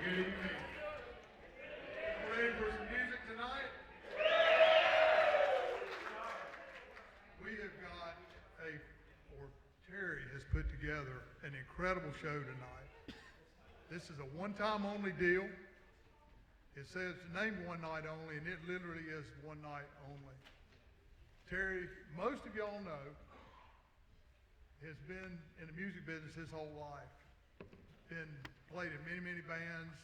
Good evening. Ready for some music tonight? We have got or Terry has put together an incredible show tonight. This is a one-time only deal. It says name one night only, and it literally is one night only. Terry, most of y'all know, has been in the music business his whole life. Been played in many, many bands.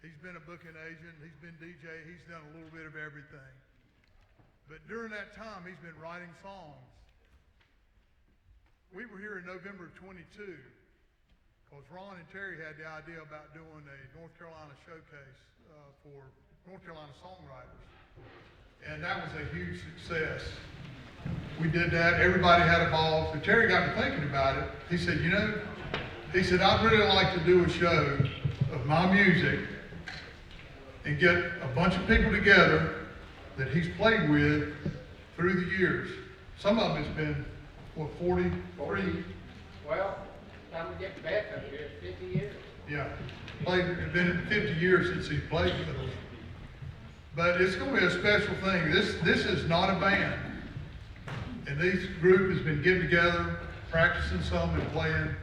He's been a booking agent. He's been DJ. He's done a little bit of everything. But during that time, he's been writing songs. We were here in November of 22 because Ron and Terry had the idea about doing a North Carolina showcase for North Carolina songwriters. And that was a huge success. We did that. Everybody had a ball. So Terry got to thinking about it. He said, I'd really like to do a show of my music and get a bunch of people together that he's played with through the years. Some of them has been, 40? Well, time to get back up here, 50 years. Yeah, it's been 50 years since he's played with us. But it's going to be a special thing. This is not a band. And this group has been getting together, practicing some and playing.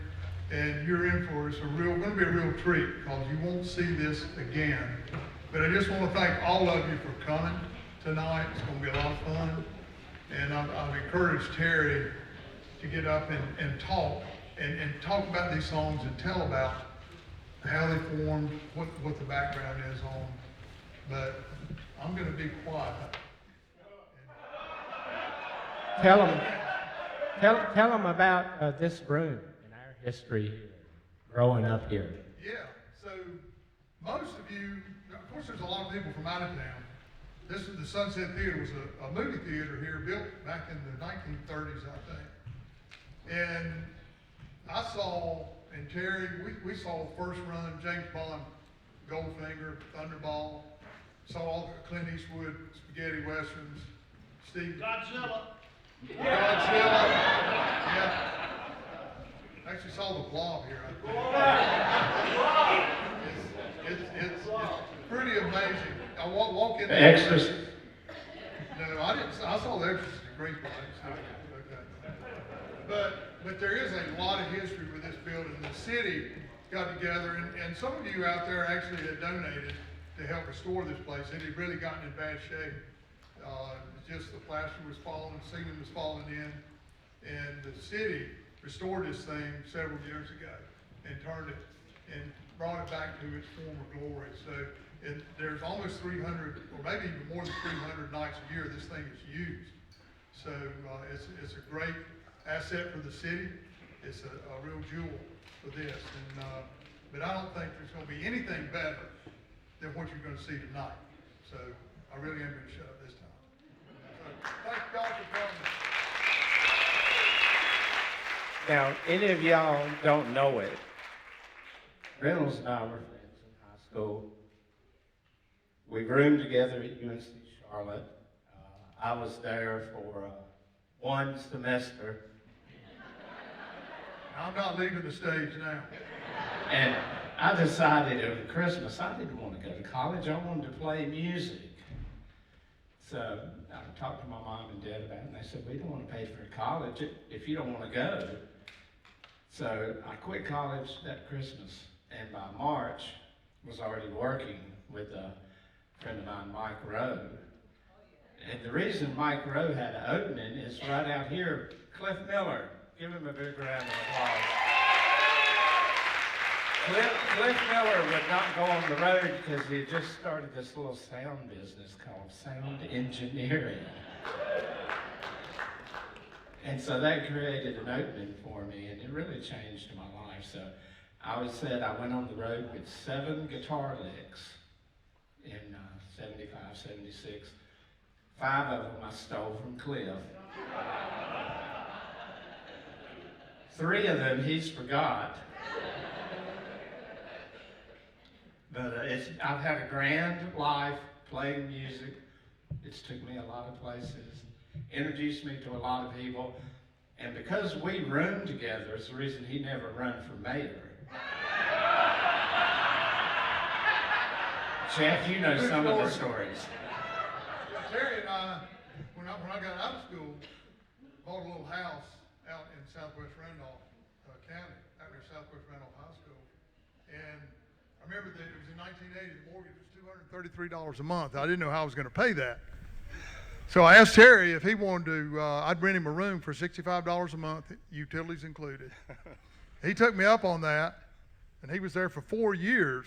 And you're in for it's going to be a real treat because you won't see this again. But I just want to thank all of you for coming tonight. It's going to be a lot of fun. And I've encouraged Terry to get up and talk and talk about these songs and tell about how they formed, what the background is on. But I'm going to be quiet. Tell them about this room and our history here, growing up here. Yeah, so most of you, of course there's a lot of people from out of town. The Sunset Theater was a movie theater here built back in the 1930s, I think. And I saw, and Terry, we saw first run James Bond, Goldfinger, Thunderball, saw all the Clint Eastwood spaghetti westerns, Steve. Godzilla. Yeah. Actually saw the Blob here. It's pretty amazing. I walk in. The Exorcist. No, I didn't. I saw The Exorcist in Greensboro. Okay. But there is a lot of history with this building. The city got together, and some of you out there actually had donated to help restore this place. It had really gotten in bad shape. Just the plaster was falling, the ceiling was falling in, and the city restored this thing several years ago and turned it and brought it back to its former glory. So there's almost 300, or maybe even more than 300 nights a year this thing is used. So it's a great asset for the city. It's a real jewel for this. And but I don't think there's going to be anything better than what you're going to see tonight. So I really am going to shut up this time. Thank y'all for coming. Now, any of y'all don't know it. Reynolds and I were friends in high school. We roomed together at UNC Charlotte. I was there for one semester. I'm not leaving the stage now. And I decided over Christmas I didn't want to go to college. I wanted to play music. So I talked to my mom and dad about it, and they said, we don't want to pay for college if you don't want to go. So I quit college that Christmas, and by March, was already working with a friend of mine, Mike Rowe. And the reason Mike Rowe had an opening is right out here, Cliff Miller. Give him a big round of applause. Cliff Miller would not go on the road because he had just started this little sound business called sound engineering. And so that created an opening for me, and it really changed my life. So I went on the road with 7 guitar licks in 75, 76. 5 of them I stole from Cliff. 3 of them he's forgot. But I've had a grand life playing music. It's took me a lot of places, introduced me to a lot of people, and because we roomed together, it's the reason he never run for mayor. Jeff, you know some of the stories. Terry and I, when I got out of school, bought a little house out in southwest Randolph County, out near Southwest Randolph High School. And I remember that it was in 1980, the mortgage was $233 a month. I didn't know how I was going to pay that. So I asked Terry if he wanted to, I'd rent him a room for $65 a month, utilities included. He took me up on that, and he was there for 4 years.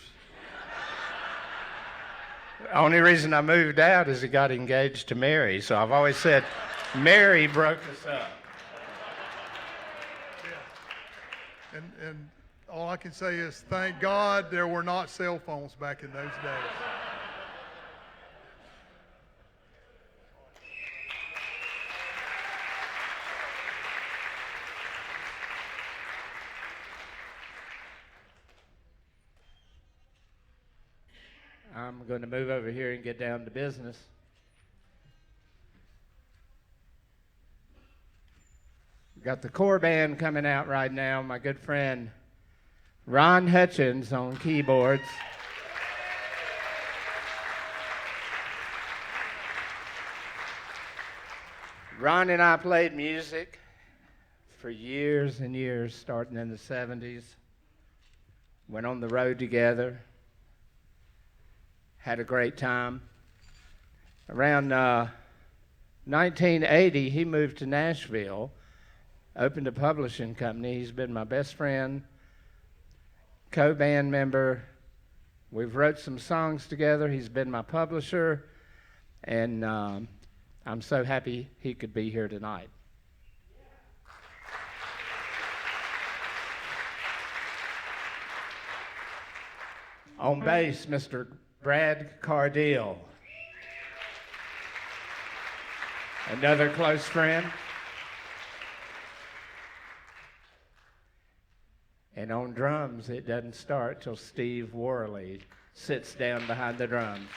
The only reason I moved out is he got engaged to Mary, so I've always said, Mary broke us up. Yeah. And all I can say is, thank God there were not cell phones back in those days. I'm going to move over here and get down to business. Got the core band coming out right now. My good friend Ron Hutchins on keyboards. Ron and I played music for years and years, starting in the 70s. Went on the road together. Had a great time. Around 1980, he moved to Nashville, opened a publishing company. He's been my best friend, co-band member. We've wrote some songs together. He's been my publisher, and I'm so happy he could be here tonight. On bass, Mr. Brad Cardile, another close friend. And on drums, it doesn't start till Steve Worley sits down behind the drums.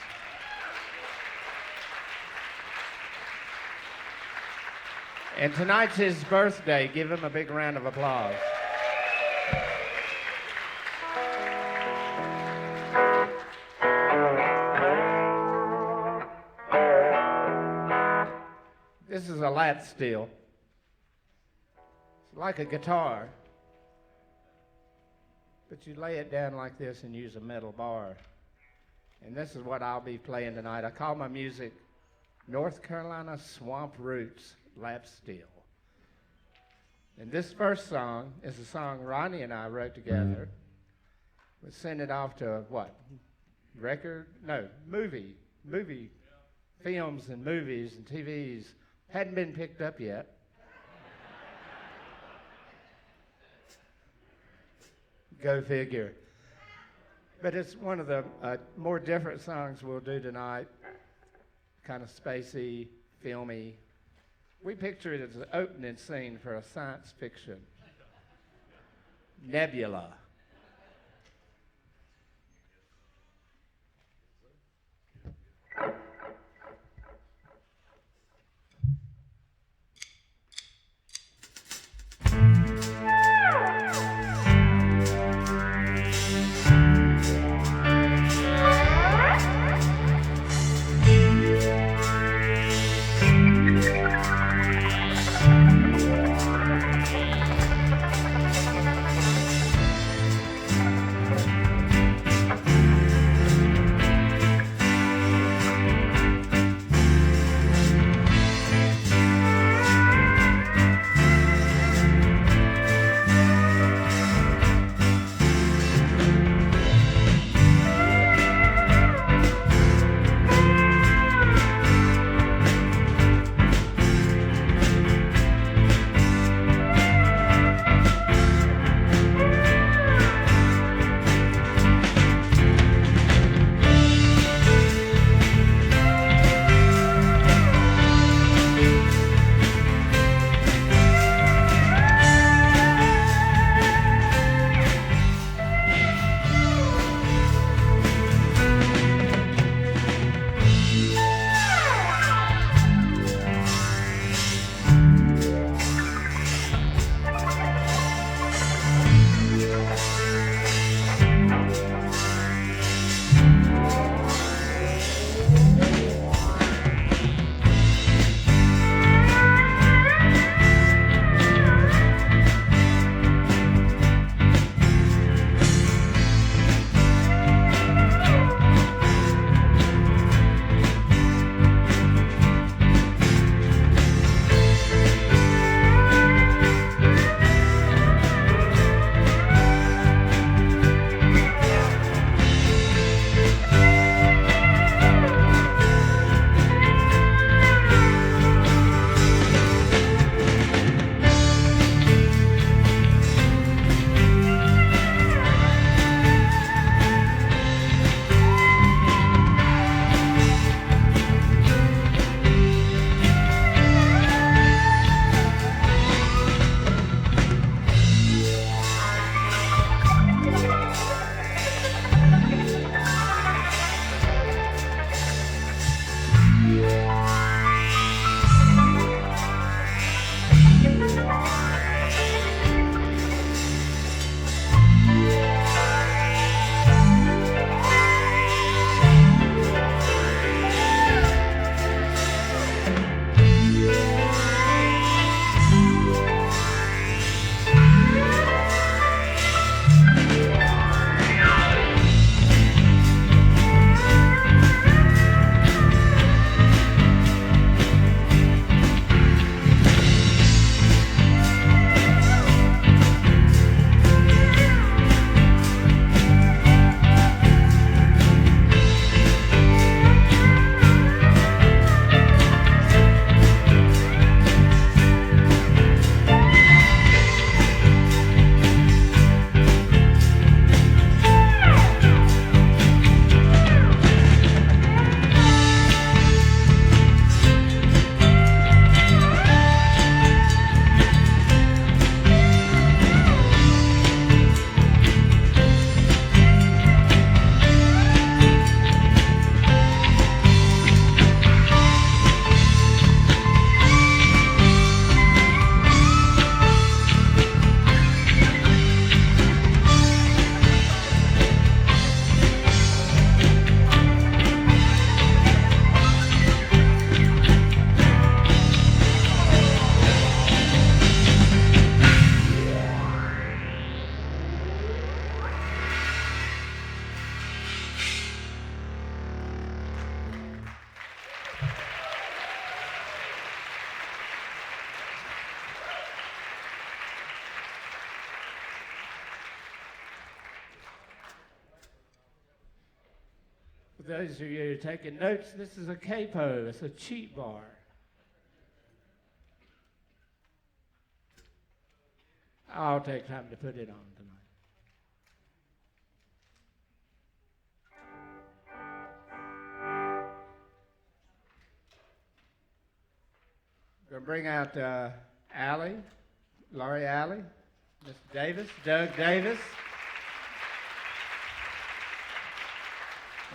And tonight's his birthday. Give him a big round of applause. This is a lat steel. It's like a guitar, but you lay it down like this and use a metal bar. And this is what I'll be playing tonight. I call my music North Carolina Swamp Roots lap steel. And this first song is a song Ronnie and I wrote together. We sent it off to what? Movie films and movies and TVs. Hadn't been picked up yet. Go figure. But it's one of the more different songs we'll do tonight. Kind of spacey, filmy. We picture it as an opening scene for a science fiction. Nebula. For those of you who are taking notes, this is a capo. It's a cheap bar. I'll take time to put it on tonight. We're going to bring out Laurie Alley, Mr. Davis, Doug Davis.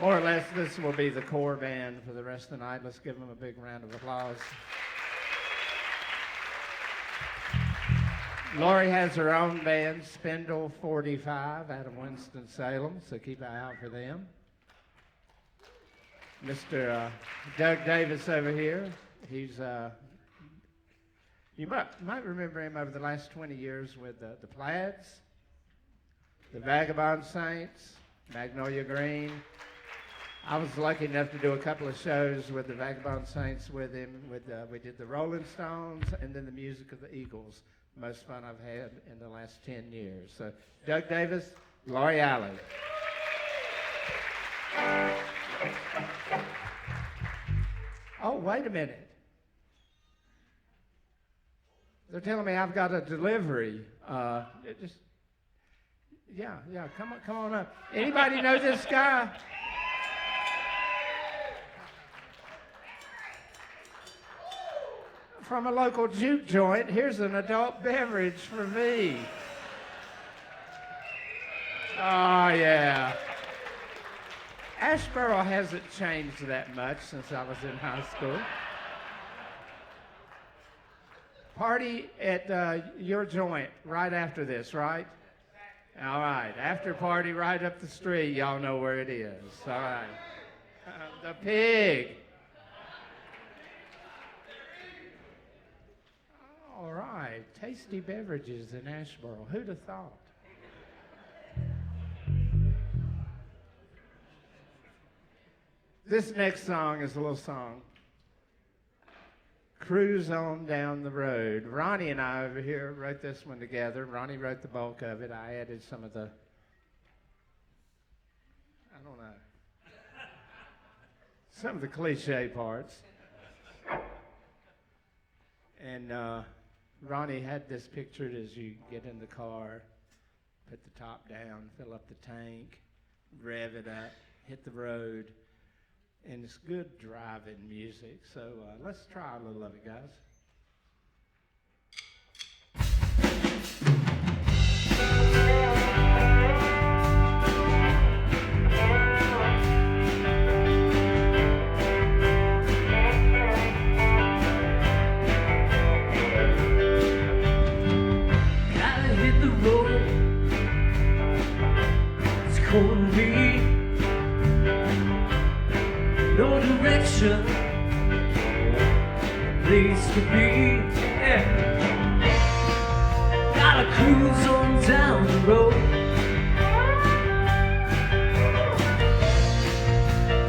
More or less, this will be the core band for the rest of the night. Let's give them a big round of applause. Laurie has her own band, Spindle 45, out of Winston-Salem, so keep an eye out for them. Mr. Doug Davis over here, he's, you might remember him over the last 20 years with the Plaids, the Vagabond Saints, Magnolia Green. I was lucky enough to do a couple of shows with the Vagabond Saints with him. We did the Rolling Stones and then the music of the Eagles. Most fun I've had in the last 10 years. So, Doug Davis, Laurie Alley. Oh, wait a minute. They're telling me I've got a delivery. Yeah, come on up. Anybody know this guy? From a local juke joint, here's an adult beverage for me. Oh, yeah. Asheboro hasn't changed that much since I was in high school. Party at your joint right after this, right? All right. After party right up the street. Y'all know where it is. All right. The Pig. All right, tasty beverages in Asheboro. Who'd have thought? This next song is a little song. Cruise On Down the Road. Ronnie and I over here wrote this one together. Ronnie wrote the bulk of it. I added some of the, some of the cliche parts. And Ronnie had this pictured as you get in the car, put the top down, fill up the tank, rev it up, hit the road, and it's good driving music. So let's try a little of it, guys. No direction, place to be. Yeah. Gotta cruise on down the road.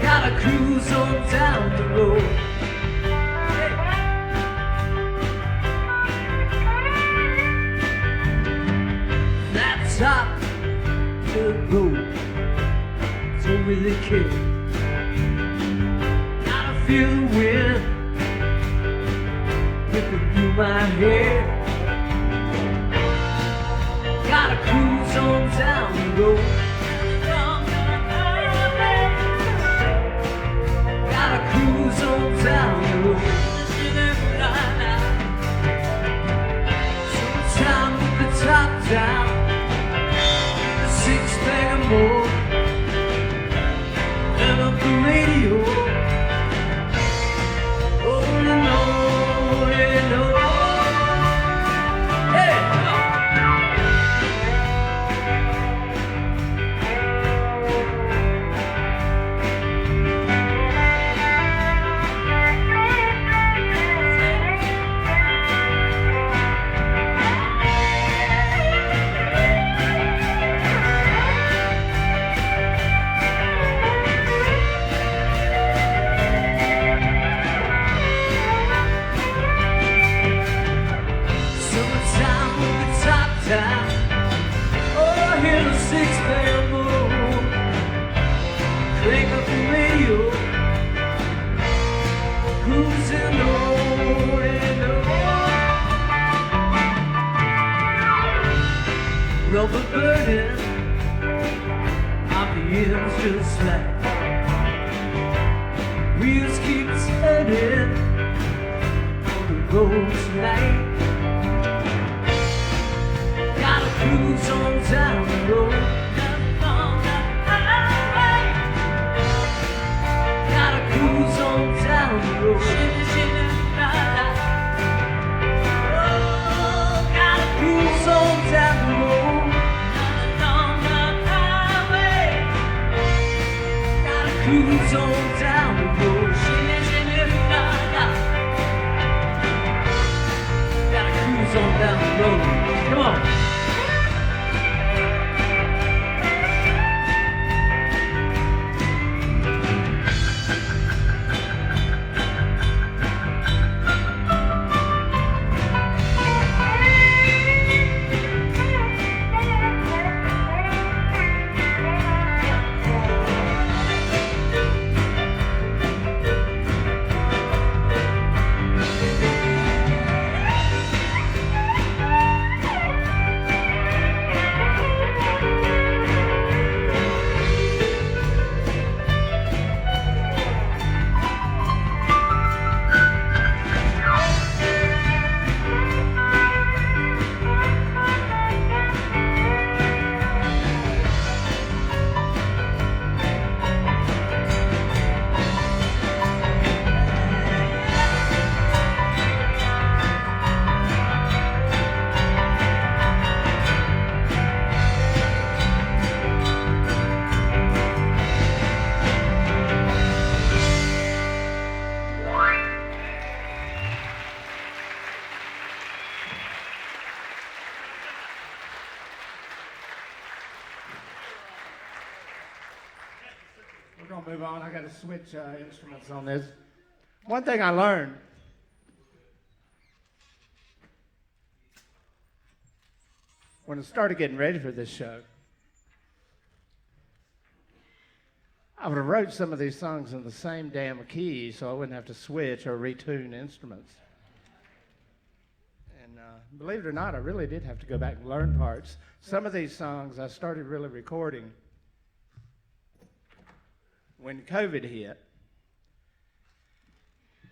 Gotta cruise on down the road. Yeah. That's top to the road. Don't really care. Feel the wind whipping through my hair. Gotta cruise on down the road. Gotta cruise on down the road. Sometime with the top down, a six-pack or more, and up the radio. Rio, cruising on and on. Rubber burning, RPMs just slack. Wheels keep turning on the road tonight. Gotta cruise on down the road, on the highway. Gotta cruise on down the road. Oh, gotta cruise on down the road, on the highway. Gotta cruise on down the road. Gotta cruise on down the road. Come on. We're going to move on. I got to switch instruments on this. One thing I learned when I started getting ready for this show, I would have wrote some of these songs in the same damn key so I wouldn't have to switch or retune instruments. And believe it or not, I really did have to go back and learn parts. Some of these songs I started really recording when COVID hit,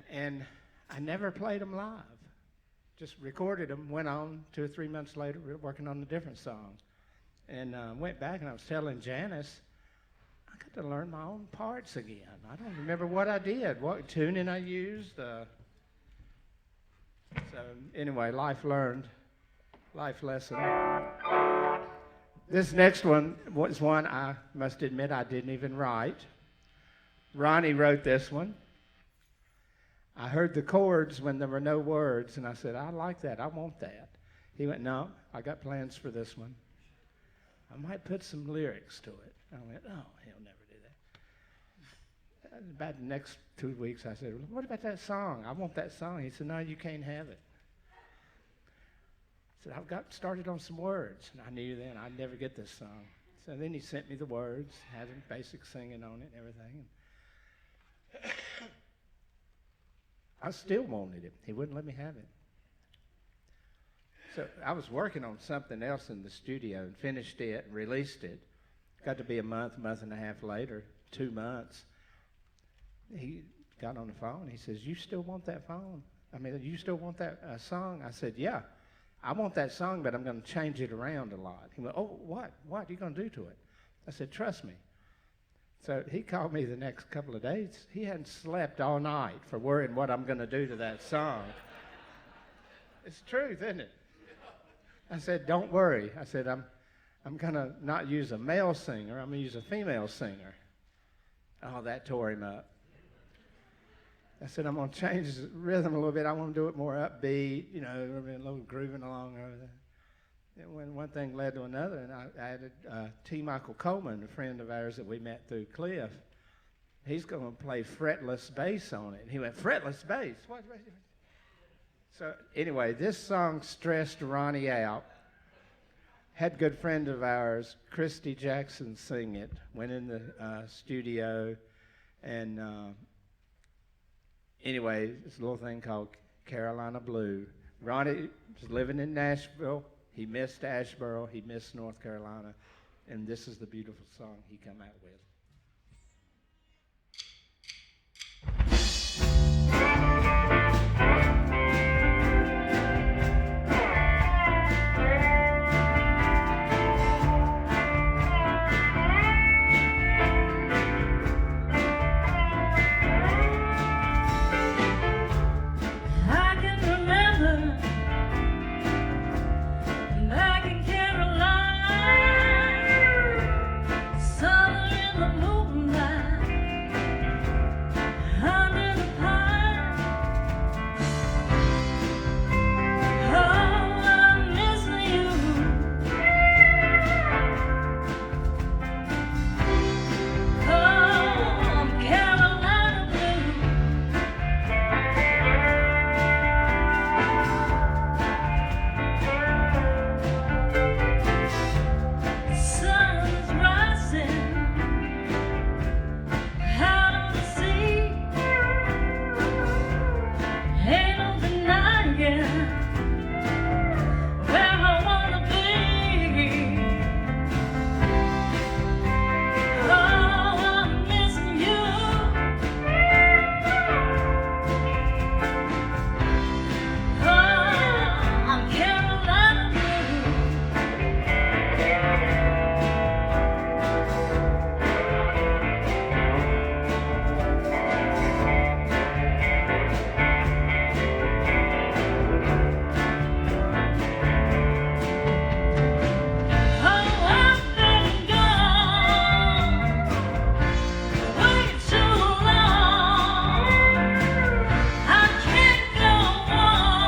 and I never played them live. Just recorded them, went on 2 or 3 months later, we were working on a different song. And went back and I was telling Janice, I got to learn my own parts again. I don't remember what I did, what tuning I used. So anyway, life learned, life lesson. This next one was one I must admit I didn't even write. Ronnie wrote this one. I heard the chords when there were no words, and I said, I like that, I want that. He went, no, I got plans for this one. I might put some lyrics to it. I went, oh, he'll never do that. About the next 2 weeks, I said, what about that song? I want that song. He said, no, you can't have it. I said, I've got started on some words, and I knew then I'd never get this song. So then he sent me the words, had some basic singing on it and everything. I still wanted it. He wouldn't let me have it. So I was working on something else in the studio and finished it and released it. Got to be a month and a half later, 2 months. He got on the phone. He says, you still want that you still want that song? I said, yeah, I want that song, but I'm going to change it around a lot. He went, oh, what? What are you going to do to it? I said, trust me. So he called me the next couple of days. He hadn't slept all night for worrying what I'm going to do to that song. It's the truth, isn't it? I said, don't worry. I said, I'm going to not use a male singer. I'm going to use a female singer. Oh, that tore him up. I said, I'm going to change the rhythm a little bit. I want to do it more upbeat, a little grooving along over there. And when one thing led to another, and I added T. Michael Coleman, a friend of ours that we met through Cliff. He's going to play fretless bass on it. And he went, fretless bass? What? So anyway, this song stressed Ronnie out. Had a good friend of ours, Christy Jackson, sing it. Went in the studio, And anyway, it's a little thing called Carolina Blue. Ronnie was living in Nashville. He missed Asheboro. He missed North Carolina. And this is the beautiful song he come out with. I can remember back in Carolina, summer in the moonlight, under the pine. Oh, I'm missing you. Oh, Carolina blue. Sun is rising out on the sea. Ain't no denying where I wanna be. Oh, I'm missing you. Oh, I'm Carolina blue. Oh, I've been gone way too long. I can't go on.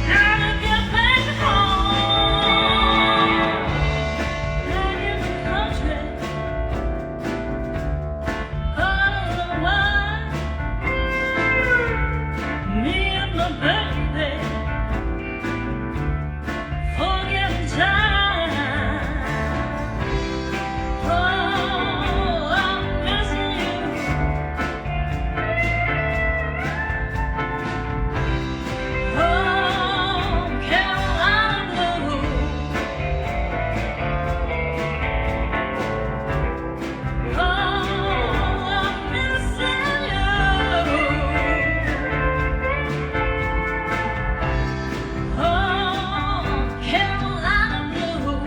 Gotta get back home. Back in the country, all alone. Me and my baby. Forgetting time. Oh, I'm missing you. Oh, Carolina blue. Oh, I'm missing you. Oh, Carolina blue.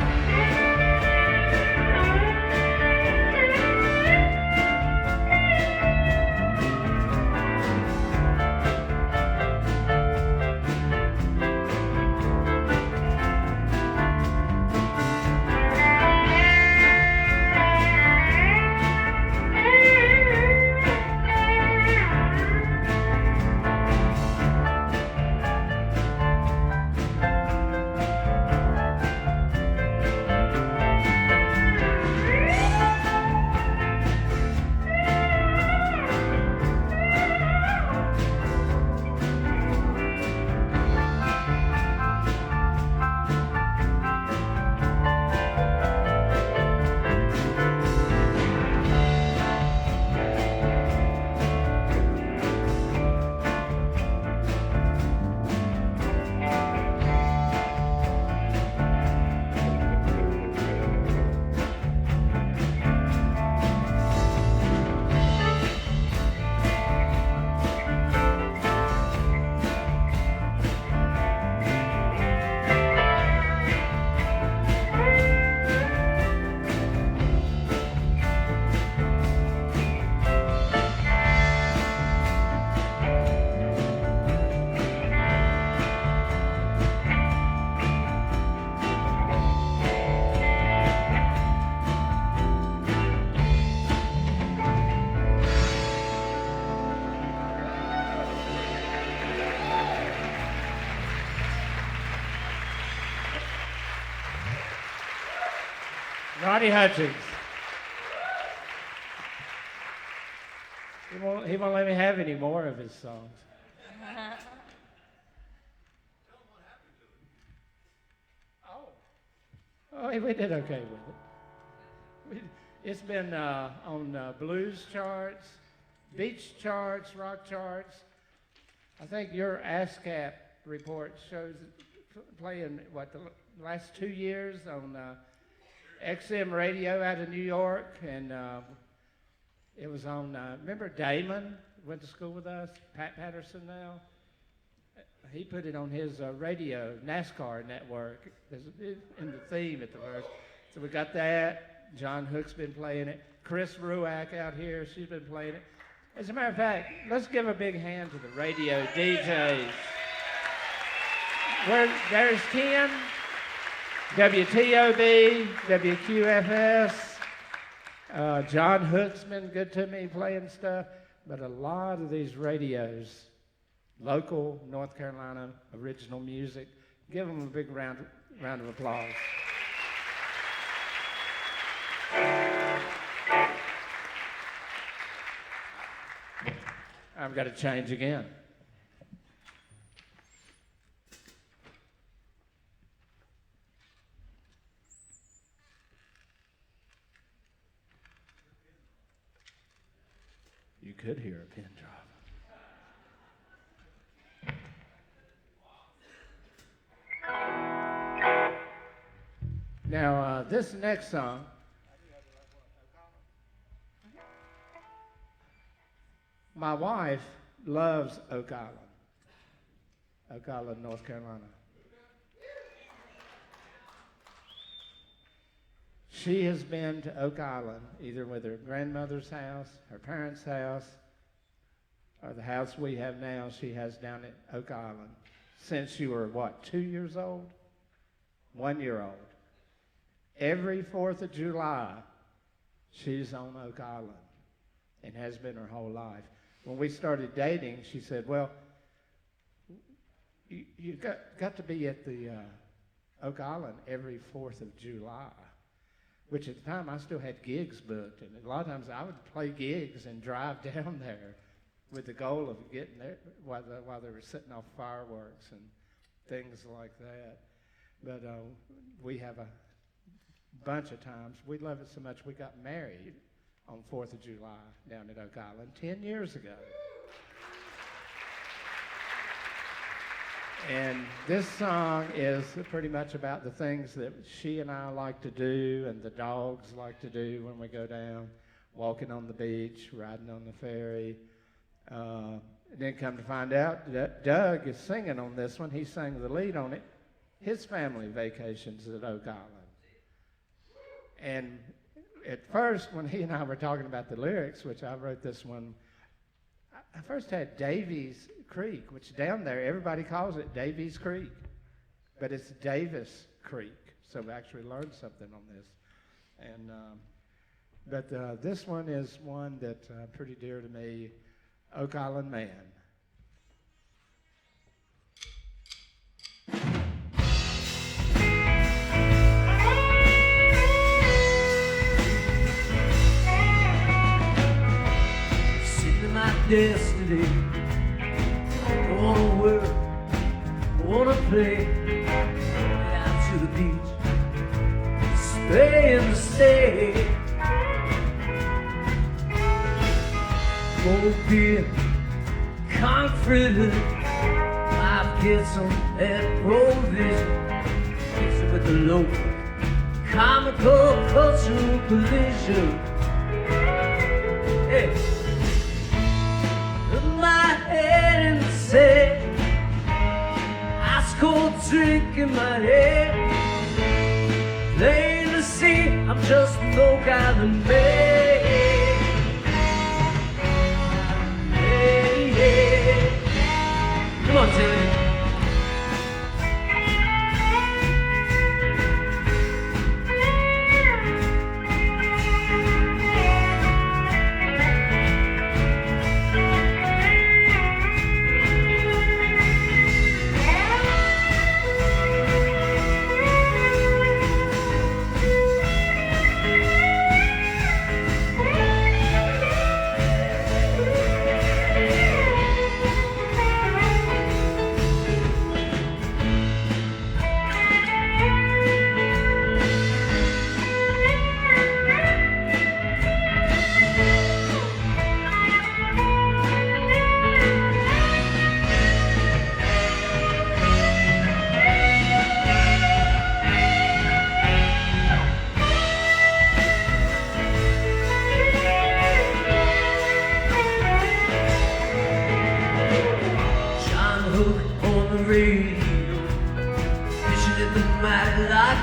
Ronnie Hutchins. He won't let me have any more of his songs. Oh, we did okay with it. It's been on blues charts, beach charts, rock charts. I think your ASCAP report shows it playing, what, the last 2 years on XM radio out of New York, and it was on, remember Damon went to school with us, Pat Patterson now? He put it on his radio, NASCAR network, in the theme at the verse. So we got that. John Hook's been playing it. Chris Ruack out here, she's been playing it. As a matter of fact, let's give a big hand to the radio DJs. There's Ken, WTOB, WQFS. John Hook's been good to me playing stuff. But a lot of these radios, local North Carolina original music, give them a big round of applause. I've got to change again. You could hear a pin drop. Now, this next song, my wife loves Oak Island, North Carolina. She has been to Oak Island, either with her grandmother's house, her parents' house, or the house we have now she has down at Oak Island, since you were, what, 2 years old? 1 year old. Every 4th of July, she's on Oak Island and has been her whole life. When we started dating, she said, well, you got to be at the Oak Island every 4th of July, which at the time I still had gigs booked. And a lot of times I would play gigs and drive down there with the goal of getting there while they were setting off fireworks and things like that. But we have a bunch of times. We love it so much we got married on 4th of July down at Oak Island 10 years ago. And this song is pretty much about the things that she and I like to do and the dogs like to do when we go down, walking on the beach, riding on the ferry. And then come to find out that Doug is singing on this one. He sang the lead on it. His family vacations at Oak Island. And at first, when he and I were talking about the lyrics, which I wrote this one, I first had Davies Creek, which down there, everybody calls it Davies Creek, but it's Davis Creek. So we actually learned something on this. And but this one is one that's pretty dear to me, Oak Island Man. Destiny. I wanna work, I wanna play, out to the beach, stay in the state. Won't be confident, life gets on that provision, mix it with the local, comical, cultural collision. Hey. My head in the sand, ice cold drink in my head, plain to see I'm just an Oak Island man. Hey, hey. Come on, Tilly.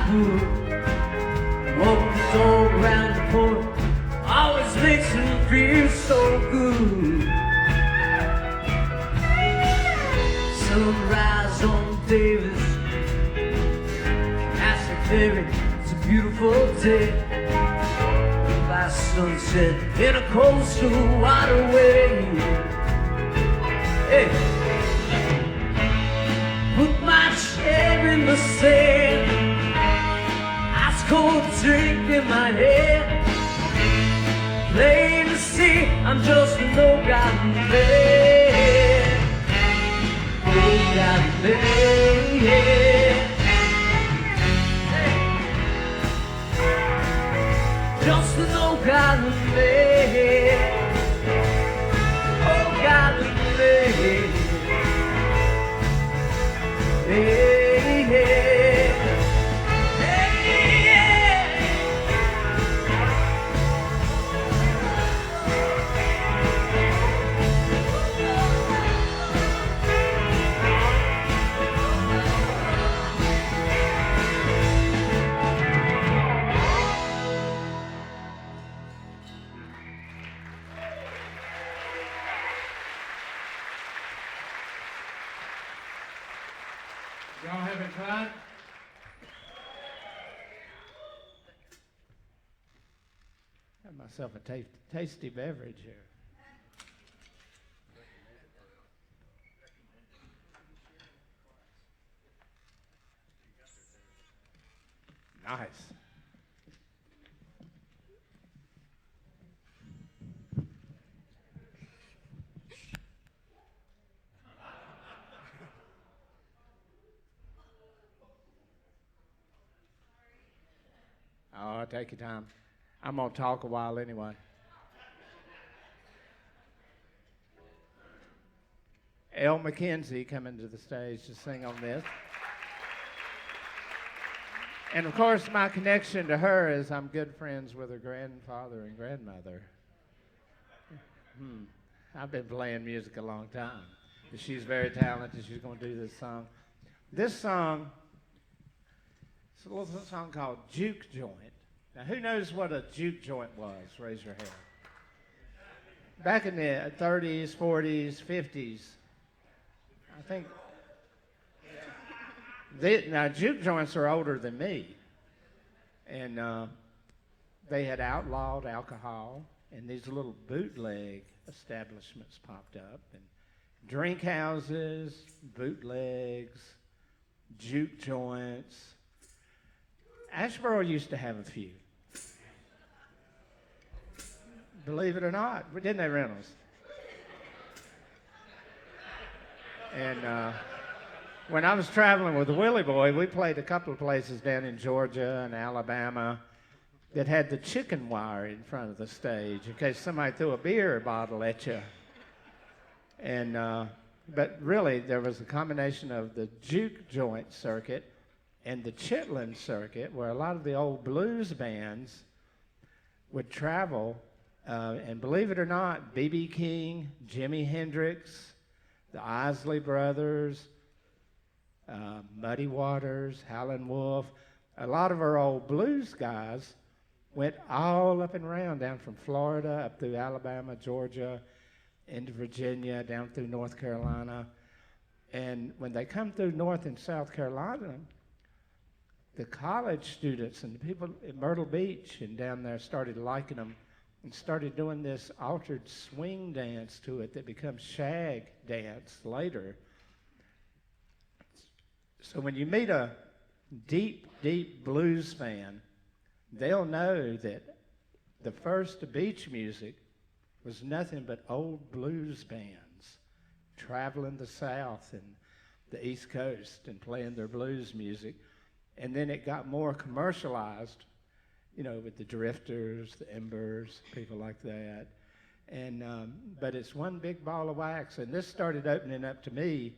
could. Walk the dog around the porch, always makes him feel so good. Sunrise on Davis, Castle Ferry, it's a beautiful day. By sunset in a coastal waterway. Hey. Put my chair in the sand, ice cold drink in my hand. Plain to see, I'm just a no-gotten man. No-gotten man. Just a no-gotten man. No-gotten man. Hey, hey, hey, yeah. Y'all having fun? Got myself a tasty beverage here. Nice. Oh, take your time. I'm going to talk a while anyway. Elle McKenzie coming to the stage to sing on this. And of course, my connection to her is I'm good friends with her grandfather and grandmother. I've been playing music a long time. She's very talented. She's going to do this song. This song, it's a little song called Juke Joint. Now, who knows what a juke joint was? Raise your hand. Back in the 30s, 40s, 50s, I think. Now, juke joints are older than me. And they had outlawed alcohol, and these little bootleg establishments popped up. And drink houses, bootlegs, juke joints. Asheboro used to have a few. Believe it or not, didn't they, Reynolds? And when I was traveling with the Willie Boy, we played a couple of places down in Georgia and Alabama that had the chicken wire in front of the stage in case somebody threw a beer bottle at you. And but really, there was a combination of the juke joint circuit and the Chitlin circuit, where a lot of the old blues bands would travel, and believe it or not, B.B. King, Jimi Hendrix, the Isley Brothers, Muddy Waters, Howlin' Wolf, a lot of our old blues guys went all up and around, down from Florida, up through Alabama, Georgia, into Virginia, down through North Carolina. And when they come through North and South Carolina, the college students and the people at Myrtle Beach and down there started liking them and started doing this altered swing dance to it that becomes shag dance later. So when you meet a deep, deep blues fan, they'll know that the first beach music was nothing but old blues bands traveling the South and the East Coast and playing their blues music. And then it got more commercialized, you know, with the Drifters, the Embers, people like that. And but it's one big ball of wax. And this started opening up to me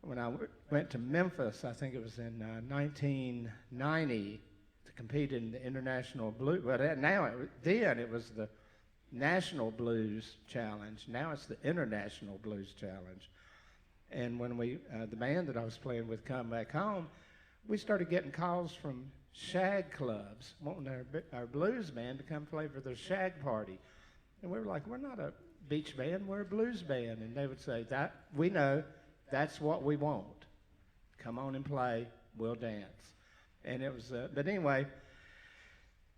when I went to Memphis. I think it was in 1990 to compete in the International Blues. Well, then it was the National Blues Challenge. Now it's the International Blues Challenge. And when the band that I was playing with come back home, we started getting calls from shag clubs, wanting our blues band to come play for their shag party. And we were like, we're not a beach band, we're a blues band. And they would say, that we know, that's what we want. Come on and play, we'll dance. And it was, but anyway,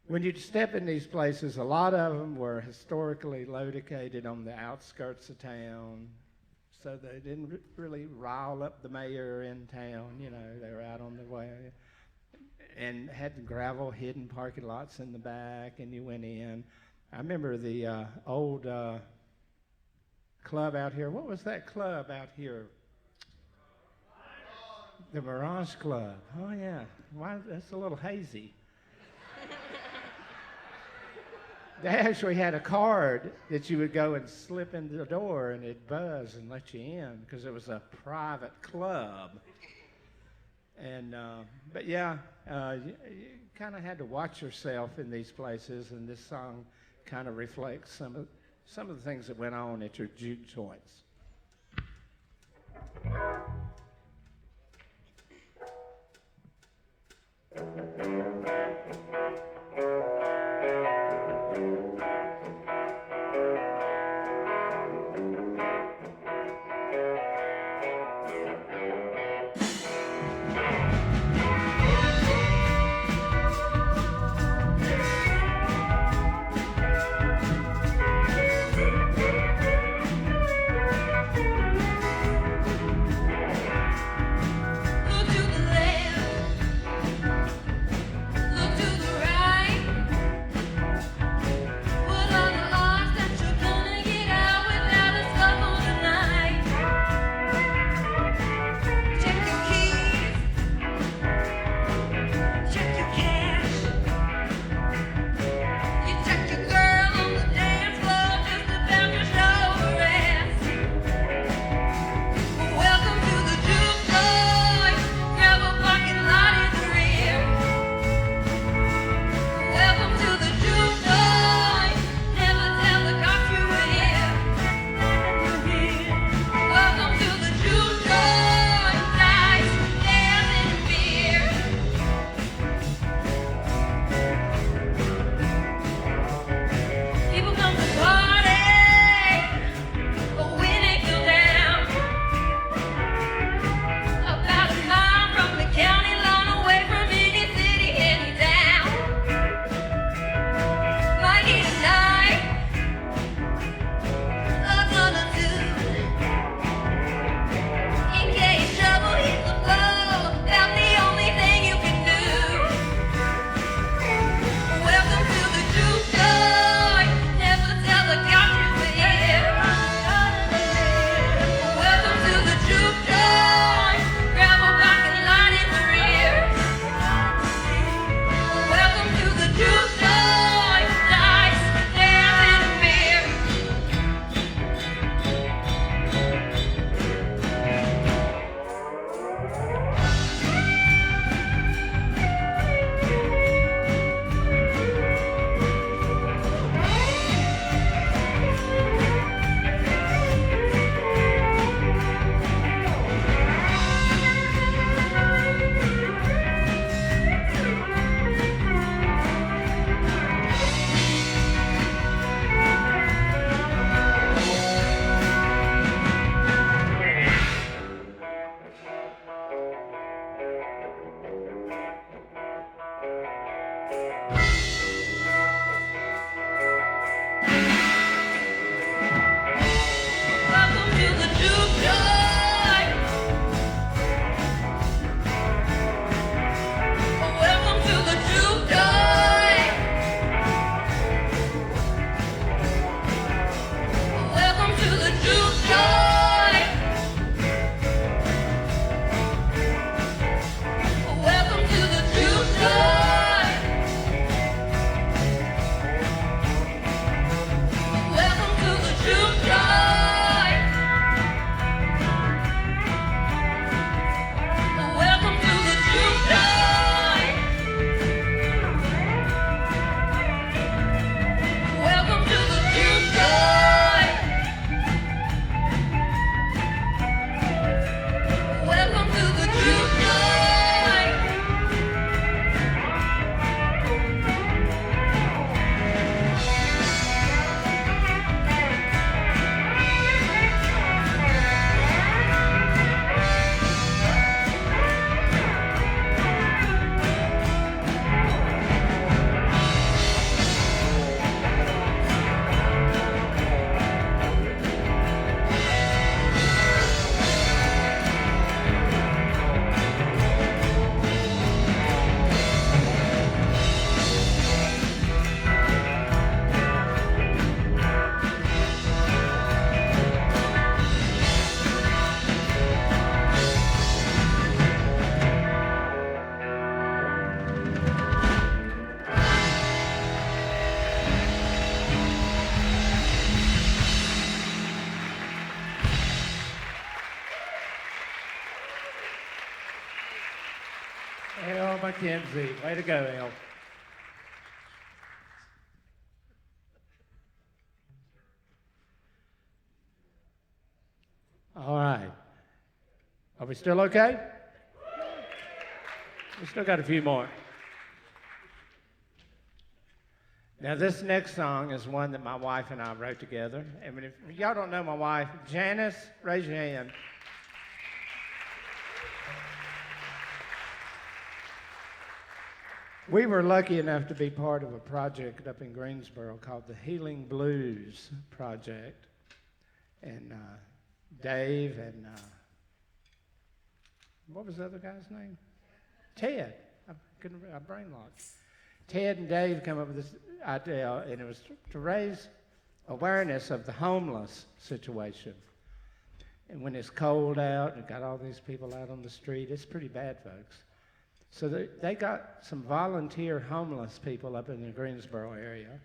when you step in these places, a lot of them were historically located on the outskirts of town, so they didn't really rile up the mayor in town, you know, they were out on the way. And had gravel hidden parking lots in the back, and you went in. I remember the old club out here. What was that club out here? The Mirage Club. Oh, yeah. Why, that's a little hazy. They actually had a card that you would go and slip into the door and it'd buzz and let you in because it was a private club. And, but yeah, you kind of had to watch yourself in these places, and this song kind of reflects some of the things that went on at your juke joints. Look to the left, Mackenzie. Way to go, El. All right. Are we still okay? We still got a few more. Now, this next song is one that my wife and I wrote together. And if y'all don't know my wife, Janice, raise your hand. We were lucky enough to be part of a project up in Greensboro called the Healing Blues Project. And Dave and what was the other guy's name? Ted. I brain locked. Ted and Dave come up with this idea, and it was to raise awareness of the homeless situation. And when it's cold out and got all these people out on the street, it's pretty bad, folks. So they got some volunteer homeless people up in the Greensboro area.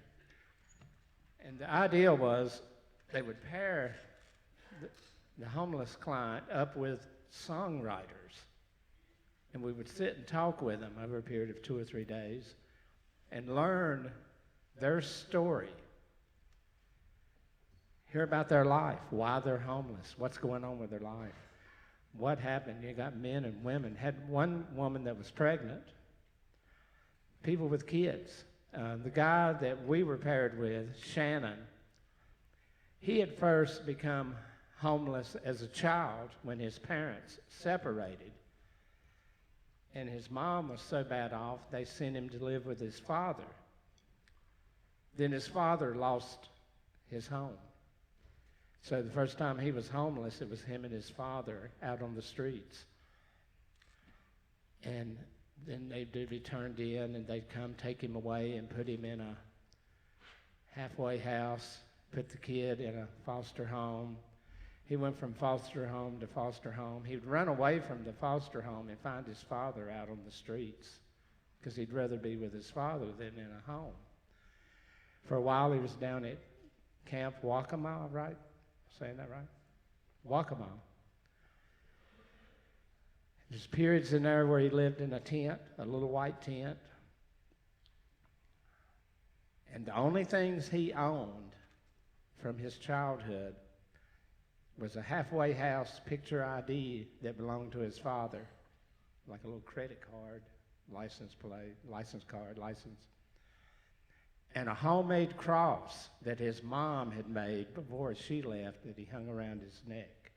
And the idea was they would pair the homeless client up with songwriters. And we would sit and talk with them over a period of 2 or 3 days and learn their story. Hear about their life, why they're homeless, what's going on with their life, what happened. You got men and women. Had one woman that was pregnant, people with kids. The guy that we were paired with, Shannon, he had first become homeless as a child when his parents separated. And his mom was so bad off, they sent him to live with his father. Then his father lost his home. So the first time he was homeless, it was him and his father out on the streets. And then they'd be turned in, and they'd come take him away and put him in a halfway house, put the kid in a foster home. He went from foster home to foster home. He would run away from the foster home and find his father out on the streets because he'd rather be with his father than in a home. For a while, he was down at Camp Waccamaw, right? Saying that right? Waccamaw. There's periods in there where he lived in a tent, a little white tent. And the only things he owned from his childhood was a halfway house picture ID that belonged to his father, like a little credit card, license card, and a homemade cross that his mom had made before she left that he hung around his neck.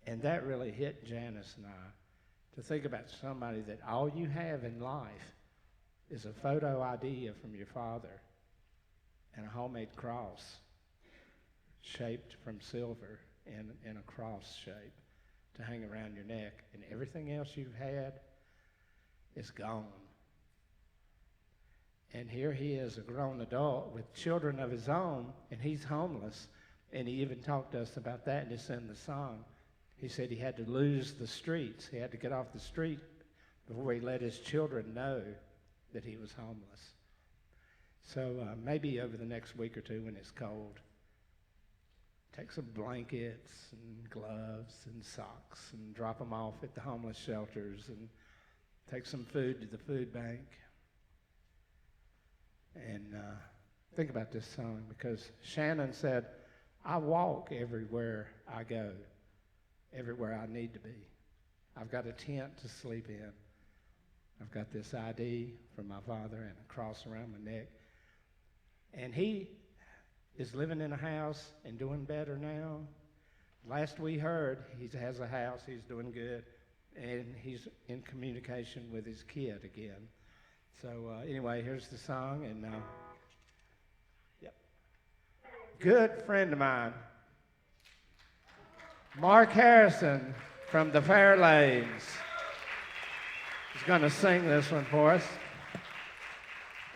And that really hit Janice and I, to think about somebody that all you have in life is a photo ID from your father and a homemade cross shaped from silver in a cross shape to hang around your neck, and everything else you've had is gone. And here he is, a grown adult with children of his own, and he's homeless. And he even talked to us about that, and it's in the song. He said he had to lose the streets. He had to get off the street before he let his children know that he was homeless. So maybe over the next week or two when it's cold, take some blankets and gloves and socks and drop them off at the homeless shelters, and take some food to the food bank. And think about this song, because Shannon said, I walk everywhere I go, everywhere I need to be. I've got a tent to sleep in. I've got this ID from my father and a cross around my neck. And he is living in a house and doing better now. Last we heard, he has a house, he's doing good, and he's in communication with his kid again. So anyway, here's the song, and yep. Good friend of mine, Mark Harrison from the Fairlanes, is going to sing this one for us.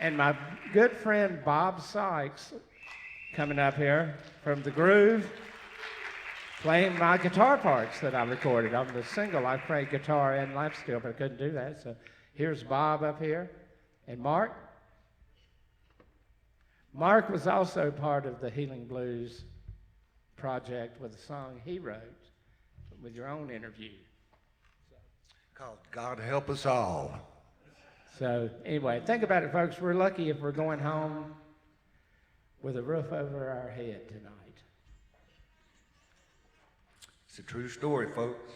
And my good friend Bob Sykes coming up here from the Groove, playing my guitar parts that I recorded on the single. I played guitar and lap steel, but I couldn't do that. So here's Bob up here. And Mark was also part of the Healing Blues project with a song he wrote with your own interview. Cause God help us all. So anyway, think about it, folks. We're lucky if we're going home with a roof over our head tonight. It's a true story, folks.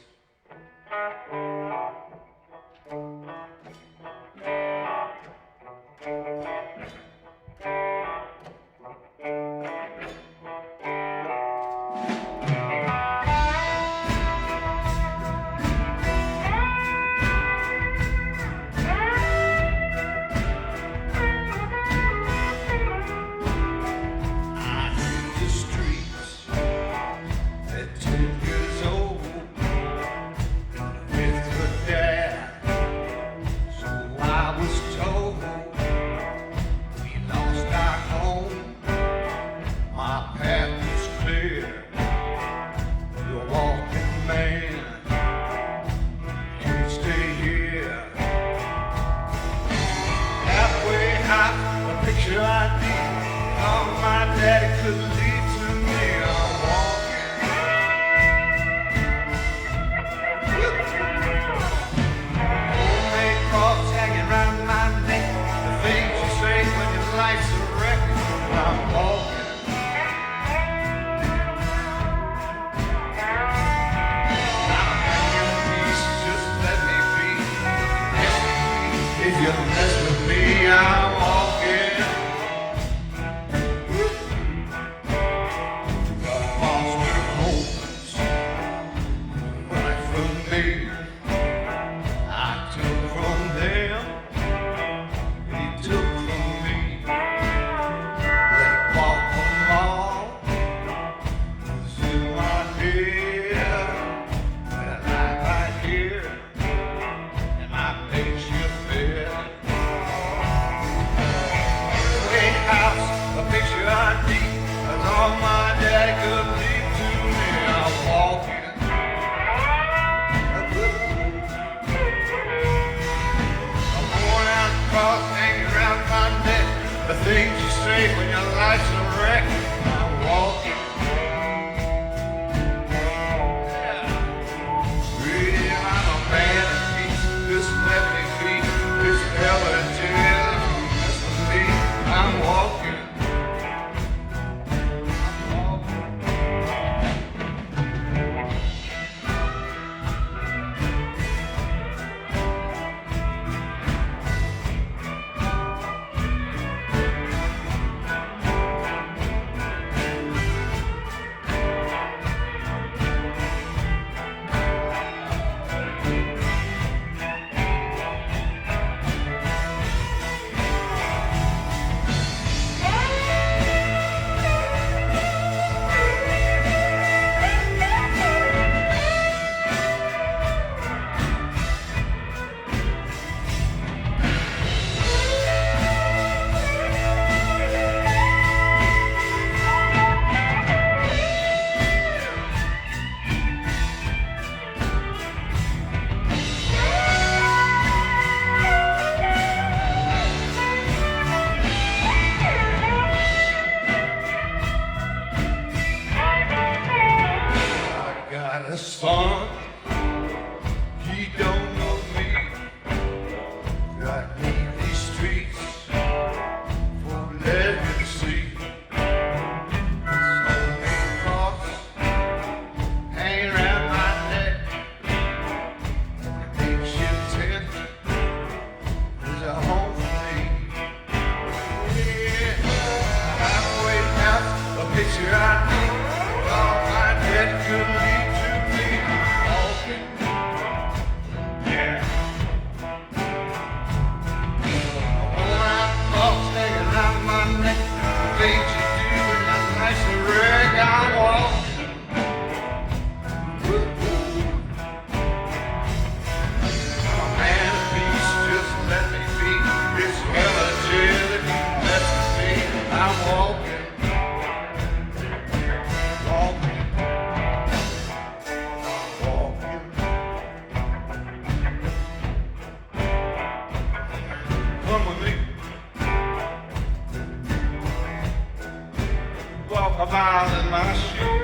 A mile in my shoes.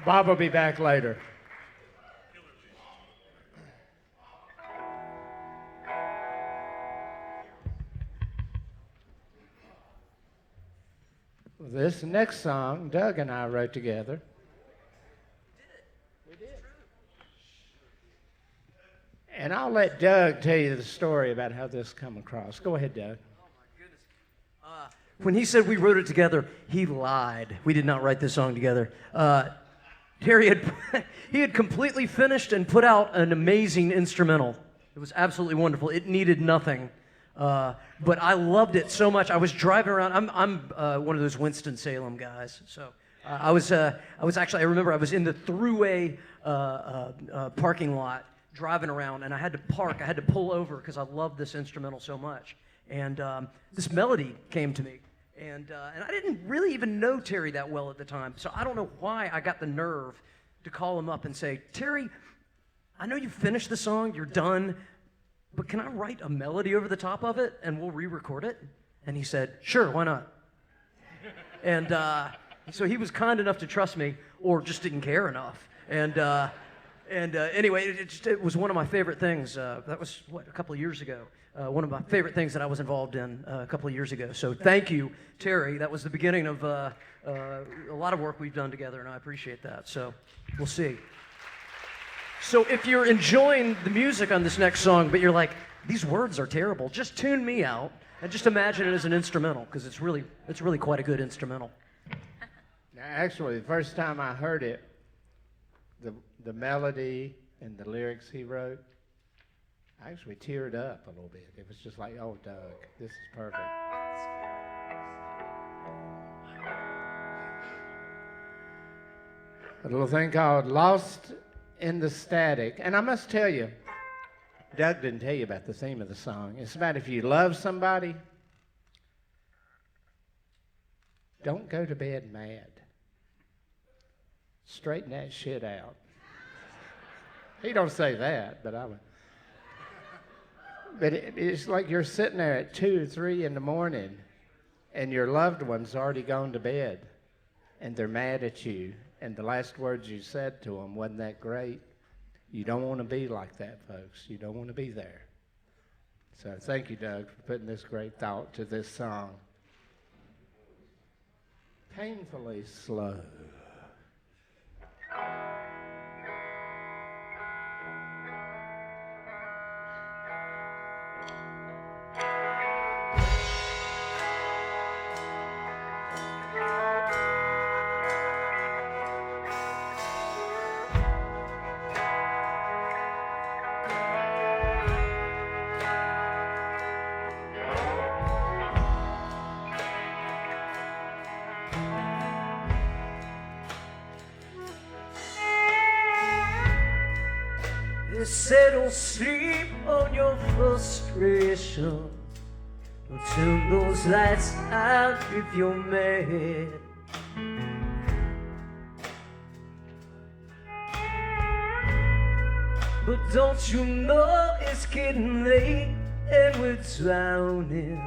Bob will be back later. This next song, Doug and I wrote together. We did. And I'll let Doug tell you the story about how this come across. Go ahead, Doug. When he said we wrote it together, he lied. We did not write this song together. Terry he had completely finished and put out an amazing instrumental. It was absolutely wonderful. It needed nothing. But I loved it so much. I was driving around. I'm one of those Winston-Salem guys. So I was actually, I remember I was in the Thruway parking lot driving around, and I had to park. I had to pull over because I loved this instrumental so much. And this melody came to me. And I didn't really even know Terry that well at the time. So I don't know why I got the nerve to call him up and say, Terry, I know you finished the song, you're done, but can I write a melody over the top of it and we'll re-record it? And he said, sure, why not? And so he was kind enough to trust me, or just didn't care enough. And anyway, it was one of my favorite things. That was, a couple of years ago. One of my favorite things that I was involved in a couple of years ago. So thank you, Terry. That was the beginning of a lot of work we've done together, and I appreciate that. So we'll see. So if you're enjoying the music on this next song, but you're like, these words are terrible, just tune me out and just imagine it as an instrumental, because it's really quite a good instrumental. Now, actually, the first time I heard it, the melody and the lyrics he wrote, I actually teared up a little bit. It was just like, oh, Doug, this is perfect. A little thing called Lost in the Static. And I must tell you, Doug didn't tell you about the theme of the song. It's about if you love somebody, don't go to bed mad. Straighten that shit out. He don't say that, but I would. But it's like you're sitting there at 2 or 3 in the morning, and your loved one's already gone to bed, and they're mad at you, and the last words you said to them wasn't that great. You don't want to be like that, folks. You don't want to be there. So thank you, Doug, for putting this great thought to this song. Painfully Slow. They say don't sleep on your frustration. Don't turn those lights out if you're mad. But don't you know it's getting late and we're drowning,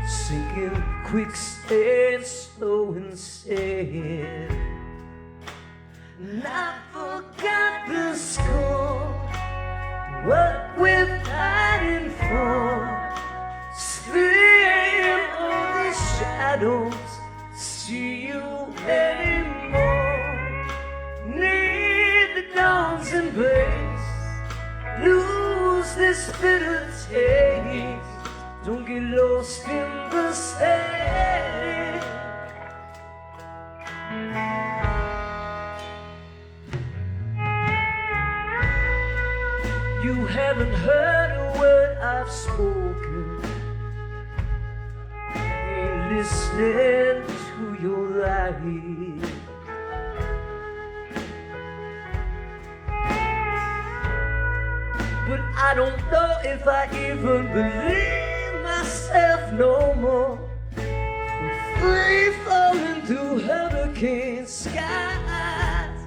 sinking quicksand, slow and sad. And I forgot the score, what we're fighting for. Stand on the shadows, see you anymore. Need the dawn's embrace, lose this bitter taste. Don't get lost in the static. You haven't heard a word I've spoken. Ain't listening to your lies. But I don't know if I even believe myself no more. I'm free falling through hurricane skies,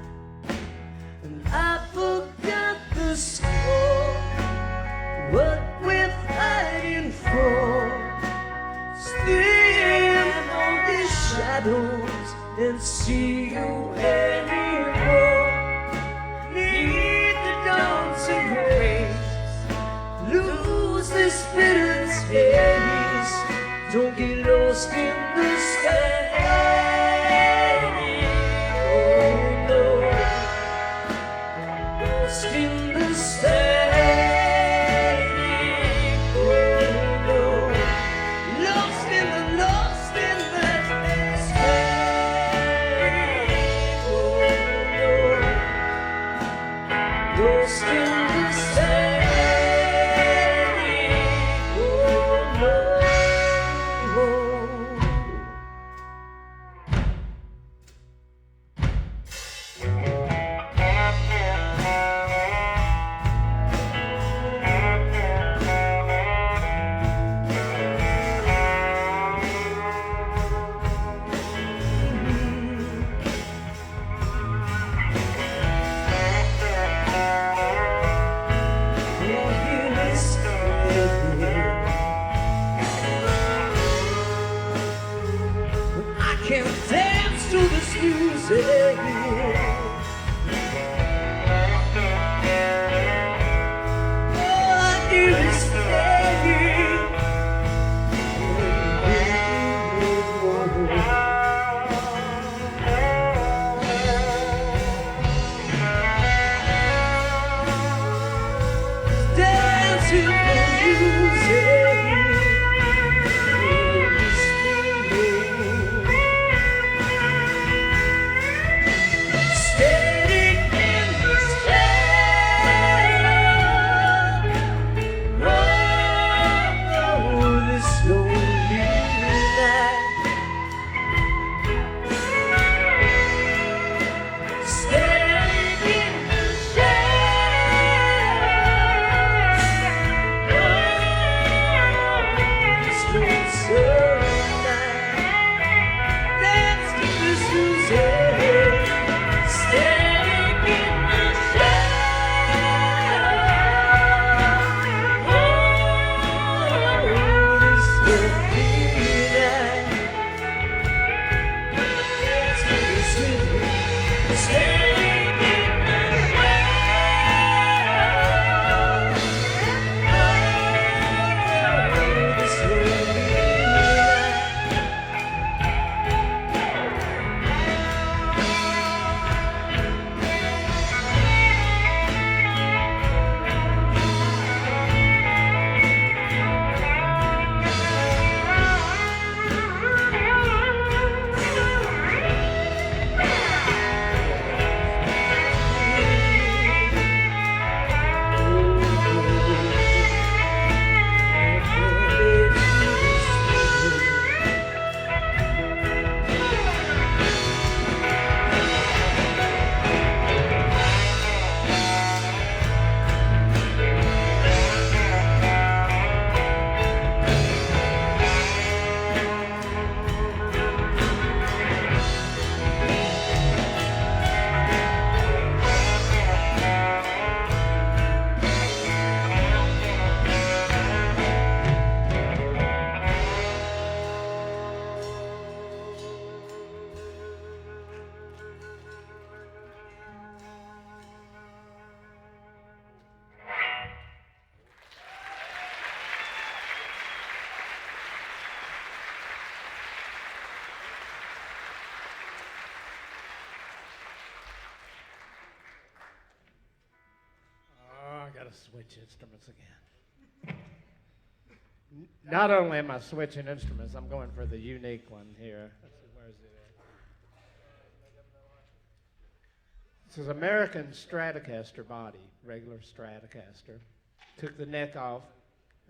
and I forgot the score, what we're fighting for. Stand on these shadows and see you anymore. lost in the static. Oh no, lost in the static. Oh no, lost in that static. Oh no, lost in the static. Oh no. I can't dance to this music. All I do is dance to the music. Switch instruments again. Not only am I switching instruments, I'm going for the unique one here. Let's see, where is it at? This is American Stratocaster body, regular Stratocaster. Took the neck off,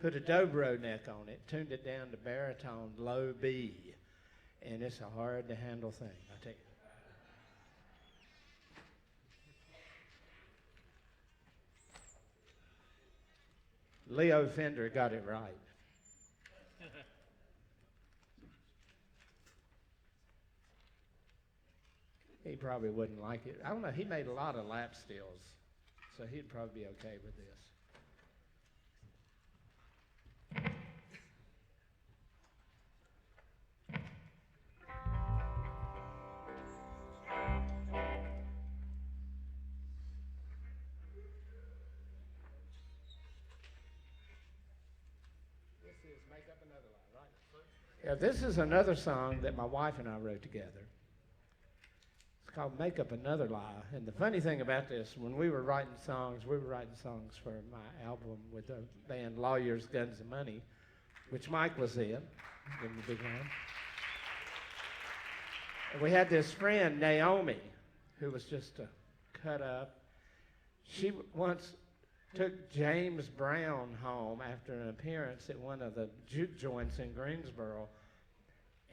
put a dobro neck on it, tuned it down to baritone low B, and it's a hard to handle thing, I tell you. Leo Fender got it right. He probably wouldn't like it. I don't know, he made a lot of lap steels, so he'd probably be okay with this. This is make up another line, right? Yeah, this is another song that my wife and I wrote together. It's called Make Up Another Lie. And the funny thing about this, when we were writing songs for my album with the band Lawyers, Guns, and Money, which Mike was in. Give him a big hand. And we had this friend, Naomi, who was just cut up. She once took James Brown home after an appearance at one of the juke joints in Greensboro,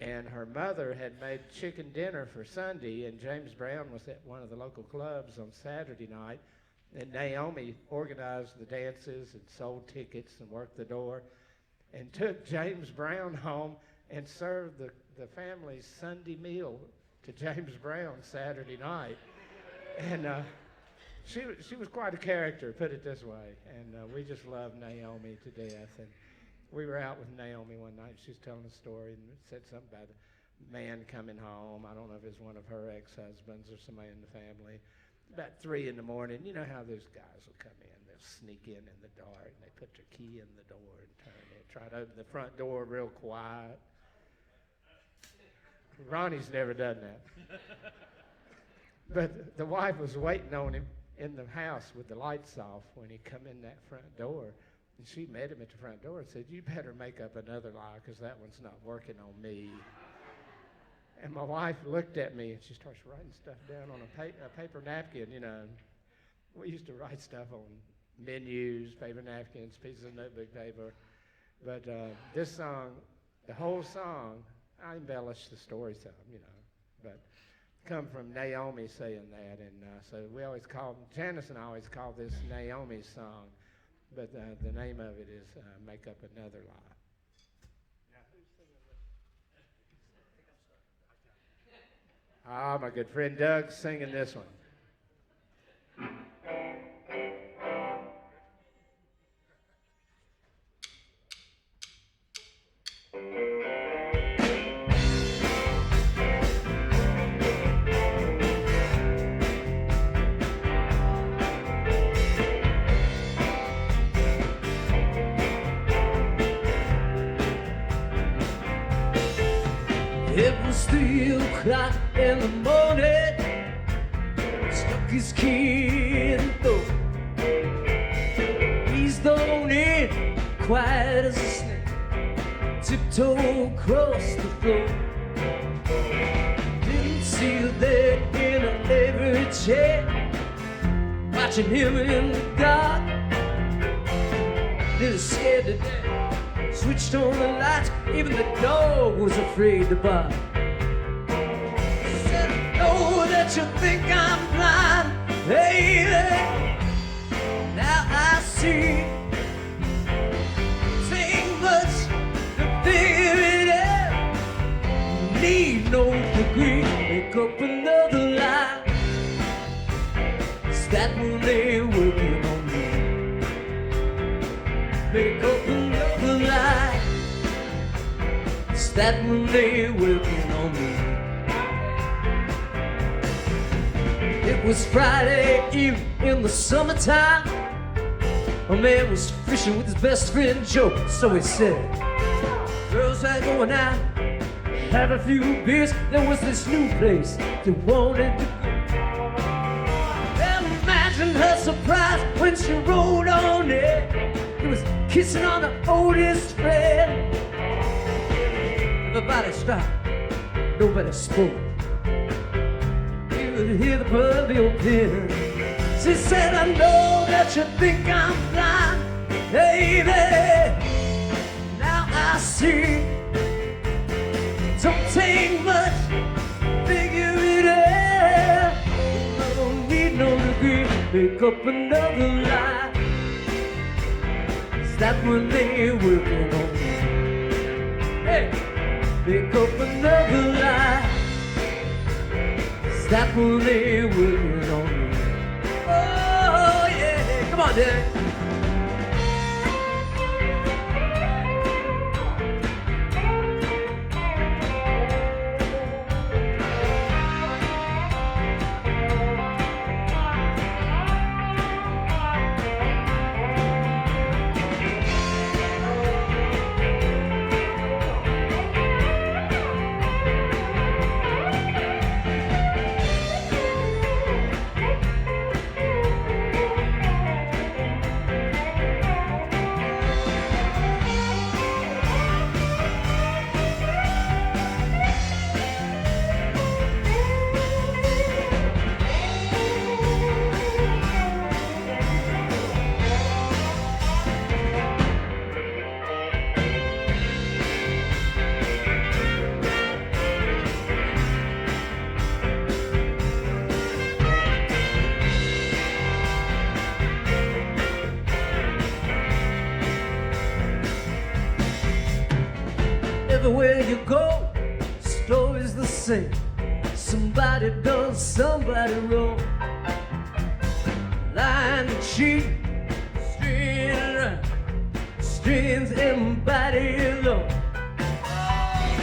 and her mother had made chicken dinner for Sunday, and James Brown was at one of the local clubs on Saturday night, and Naomi organized the dances and sold tickets and worked the door, and took James Brown home and served the family's Sunday meal to James Brown Saturday night. And she was quite a character, put it this way, and we just loved Naomi to death. And we were out with Naomi one night. She was telling a story and said something about a man coming home. I don't know if it was one of her ex-husbands or somebody in the family. About 3 in the morning, you know how those guys will come in. They'll sneak in the dark, and they put their key in the door and turn it. Try to open the front door real quiet. Ronnie's never done that. But the wife was waiting on him in the house with the lights off when he come in that front door. And she met him at the front door and said, "You better make up another lie, because that one's not working on me." And my wife looked at me, and she starts writing stuff down on a paper napkin, you know. We used to write stuff on menus, paper napkins, pieces of notebook paper. But this song, the whole song, I embellished the story some, you know. But come from Naomi saying that, and so we always call, Janice and I always call this Naomi's song, but the name of it is Make Up Another Lie. Now, who's singing this? Ah, my good friend Doug's singing this one. It was 3 o'clock in the morning. Stuck his key in the door. Eased on in, quiet as a snake. Tiptoe across the floor. Didn't see her there in a favorite chair, watching him in the dark. Didn't scared to death. Switched on the lights, even the dog was afraid to bark. Said, "I know that you think I'm blind, baby. Now I see. Ain't much to figure it out. Need no degree, make up another lie. Is that when they're working on me? Make up another lie. Is that when they're working on me? It was Friday evening in the summertime. A man was fishing with his best friend Joe, so he said, "Girls are going out, have a few beers. There was this new place they wanted to go." And imagine her surprise when she rolled on it. He was kissing on the oldest friend. Everybody stopped, nobody spoke. You could hear the proverbial pin. She said, "I know that you think I'm blind, baby. Now I see. Don't take much, figure it out. I don't need no degree, make up another lie. Is that when they're working on me? Hey, make up another lie. Is that when they're working on me? Oh yeah, come on, Derek. everywhere you go, story's the same. Somebody done somebody wrong. Lying and cheating, stringing right, strings and body alone.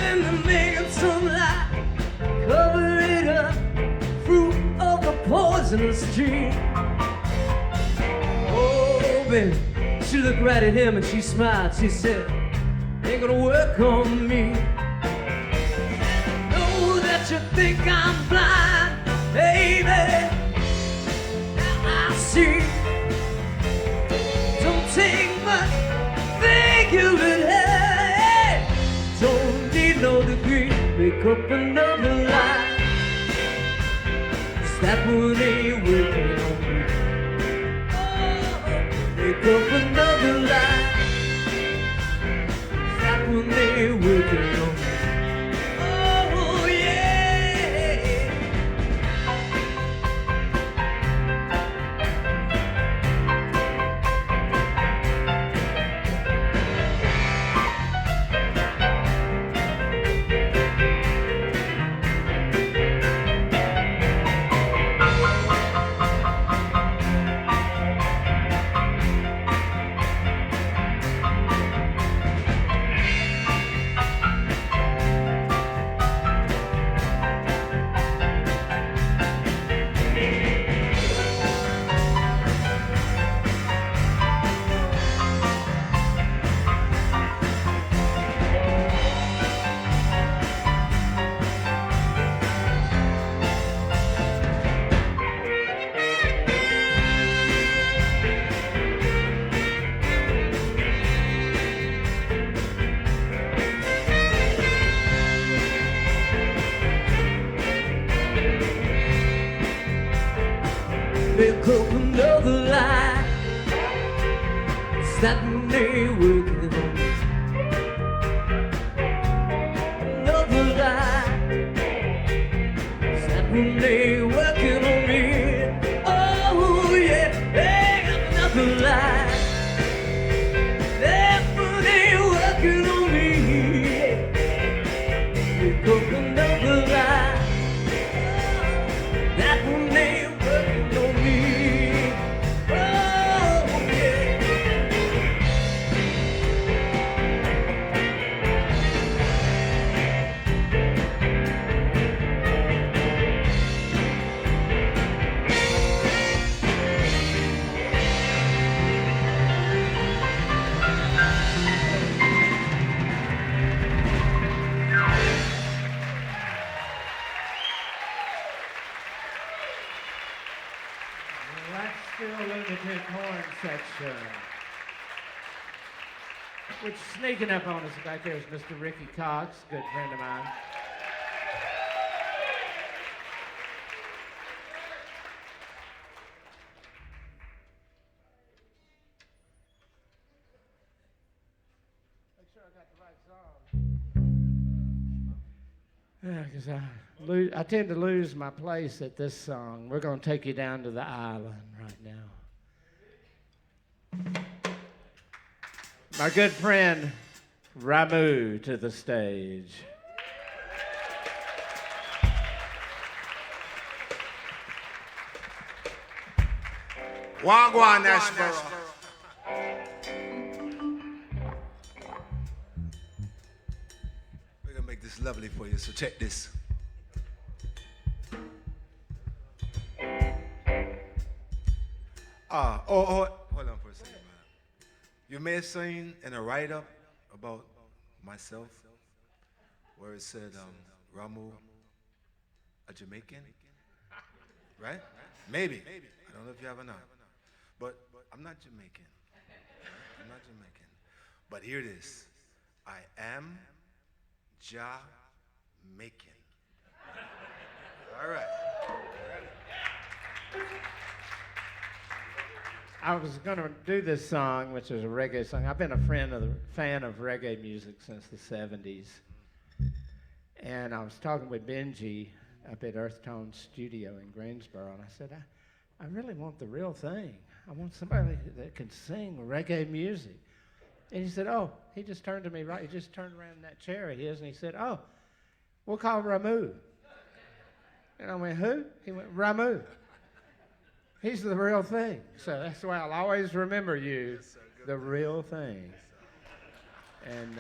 And they're making some lie, cover it up, fruit of the poisonous tree. Oh, baby, she looked right at him and she smiled. She said, ain't gonna work on me. Know that you think I'm blind, baby. Now I see. Don't take much, think you could have. Don't need no degree, make up another lie. 'Cause that one ain't working on me. Make up another lie. That one ain't working on me. Oh yeah. Make up another lie. That one ain't working on me. Another lie. That one ain't working on me. Oh yeah, hey, another lie. That one ain't working on me. Make up another lie. That one ain't working on me. Oh yeah. That's still Lunatic Horn section. Which sneaking up on us back there is Mr. Ricky Cox, good friend of mine. Make sure I got the right song. Yeah, because I tend to lose my place at this song. We're going to take you down to the island right now. My good friend Ramu to the stage. Wagwan, Asheboro. We're gonna make this lovely for you, so check this. Hold on for a second, man. You may have seen in a write-up about myself where it said, Ramu, a Jamaican, right? Maybe. I don't know if you have or not. But I'm not Jamaican. I'm not Jamaican. But here it is. I am Jamaican. All right. I was going to do this song, which is a reggae song. I've been a fan of reggae music since the 70s. And I was talking with Benji up at Earth Tone Studio in Greensboro, and I said, I really want the real thing. I want somebody that can sing reggae music. And he said, oh, he just turned to me right. He just turned around in that chair of his, and he said, oh, we'll call Ramu. And I went, who? He went, Ramu. He's the real thing. So that's why I'll always remember you, the real thing. And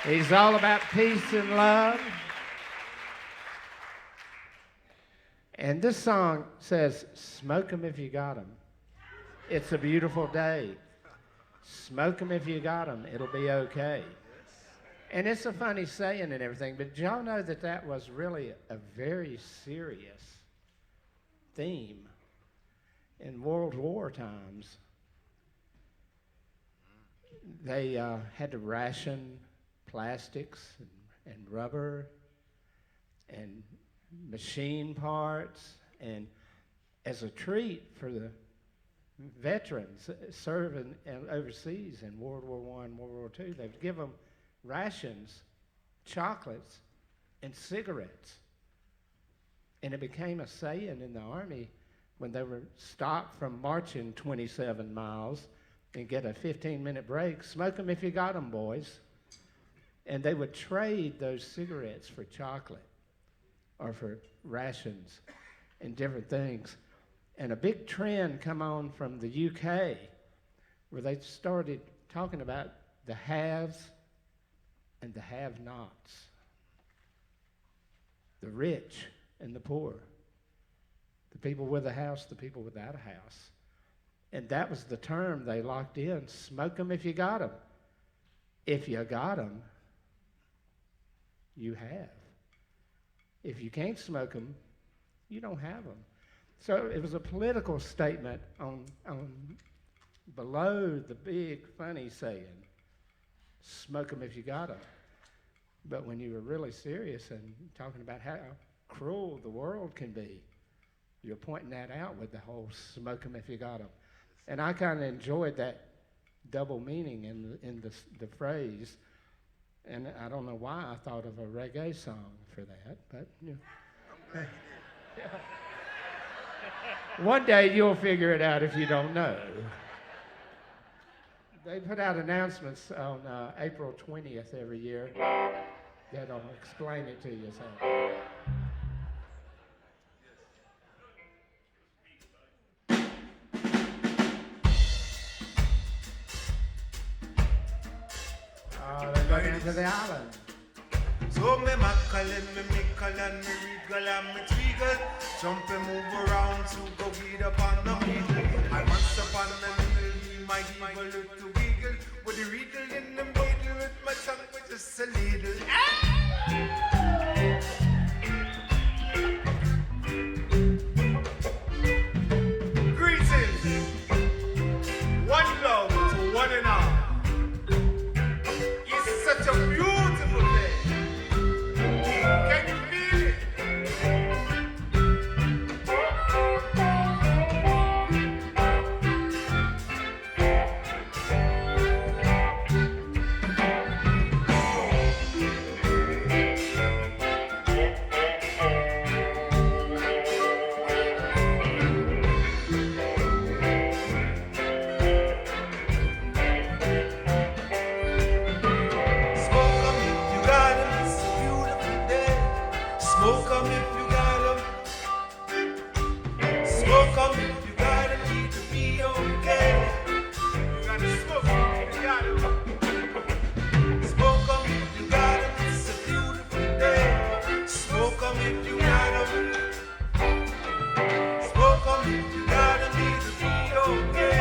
he's all about peace and love. And this song says, smoke 'em if you got 'em. It's a beautiful day. Smoke 'em if you got 'em. It'll be okay. And it's a funny saying and everything, but did y'all know that that was really a very serious theme in World War times? They had to ration plastics and rubber and machine parts, and as a treat for the veterans serving overseas in World War I, World War II, they would give them rations, chocolates, and cigarettes. And it became a saying in the Army when they were stopped from marching 27 miles and get a 15-minute break, smoke 'em if you got 'em, boys. And they would trade those cigarettes for chocolate or for rations and different things. And a big trend come on from the UK where they started talking about the haves and the have-nots, the rich and the poor, the people with a house, the people without a house. And that was the term they locked in, smoke 'em if you got 'em. If you got 'em, you have. If you can't smoke 'em, you don't have 'em. So it was a political statement on below the big funny saying, smoke 'em if you got 'em. But when you were really serious and talking about how cruel the world can be, you're pointing that out with the whole smoke 'em if you got 'em. And I kind of enjoyed that double meaning in the phrase. And I don't know why I thought of a reggae song for that, but you know. One day you'll figure it out if you don't know. They put out announcements on April 20th every year that'll explain it to you. So. They're going into the island. So me Macallan, me Micallan, me Regal and me Tweagle, jump and move around to go get up on the middle. I once upon a little, my evil little wiggle, with the Regal in the middle, with my tongue with just a little. Greetings, one love to one and all. It's such a beautiful day. Can you feel it? Smoke 'em if you got 'em. Smoke 'em if you got 'em. Need to be okay. You gotta smoke 'em if you got 'em. Smoke 'em if you got 'em. It's a beautiful day. Smoke 'em if you got 'em. Smoke 'em if you got 'em. Need to be okay.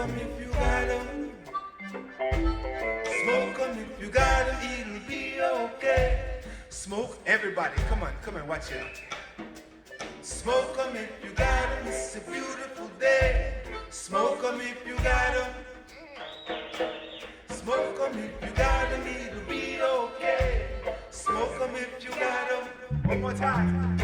'em if you got 'em. Smoke 'em if you got 'em, it'll be okay. Smoke, everybody, come on, watch it. Smoke 'em if you got 'em, it's a beautiful day. Smoke 'em if you got 'em. Smoke 'em if you got 'em, it'll be okay. Smoke 'em if you got 'em. One more time.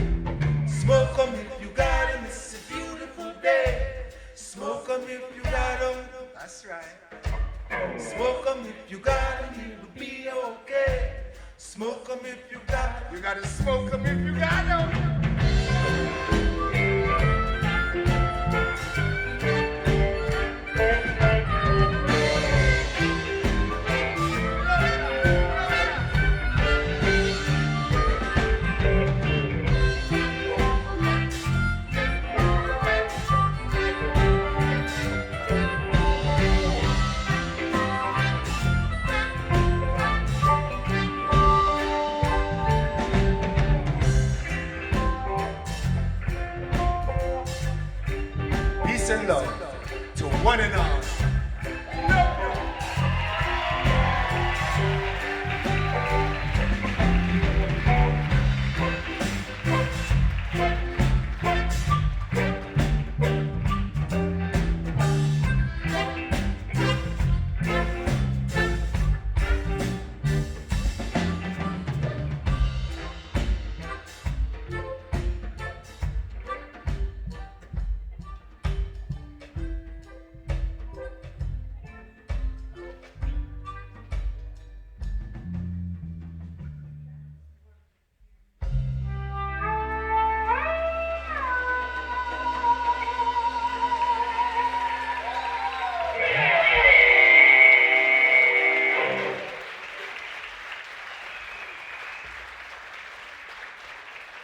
Smoke 'em if you got 'em, it's a beautiful day. Smoke 'em if you got 'em. That's right. Smoke 'em if you got 'em, it'll be okay. Smoke 'em if you got 'em. You gotta smoke 'em if you got 'em. Peace and love to one and all.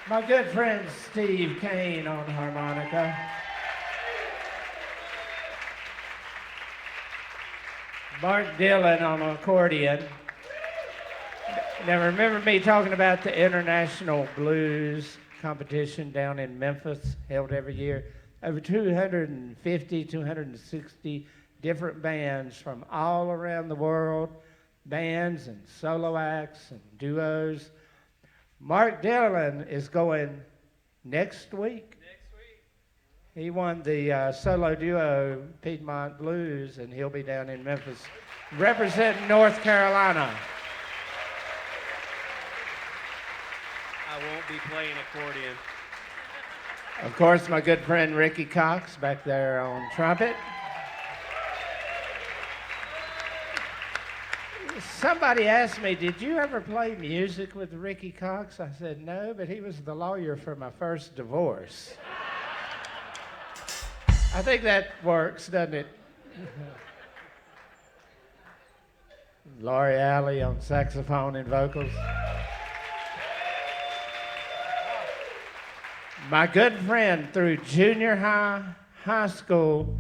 My good friend Steve Kane on harmonica. Mark Dillon on accordion. Now remember me talking about the International Blues competition down in Memphis, held every year. Over 250, 260 different bands from all around the world, bands and solo acts and duos. Mark Dillon is going next week. He won the solo duo Piedmont Blues, and he'll be down in Memphis representing North Carolina. I won't be playing accordion. Of course, my good friend Ricky Cox back there on trumpet. Somebody asked me, did you ever play music with Ricky Cox? I said, no, but he was the lawyer for my first divorce. I think that works, doesn't it? Laurie Alley on saxophone and vocals. My good friend through junior high, high school,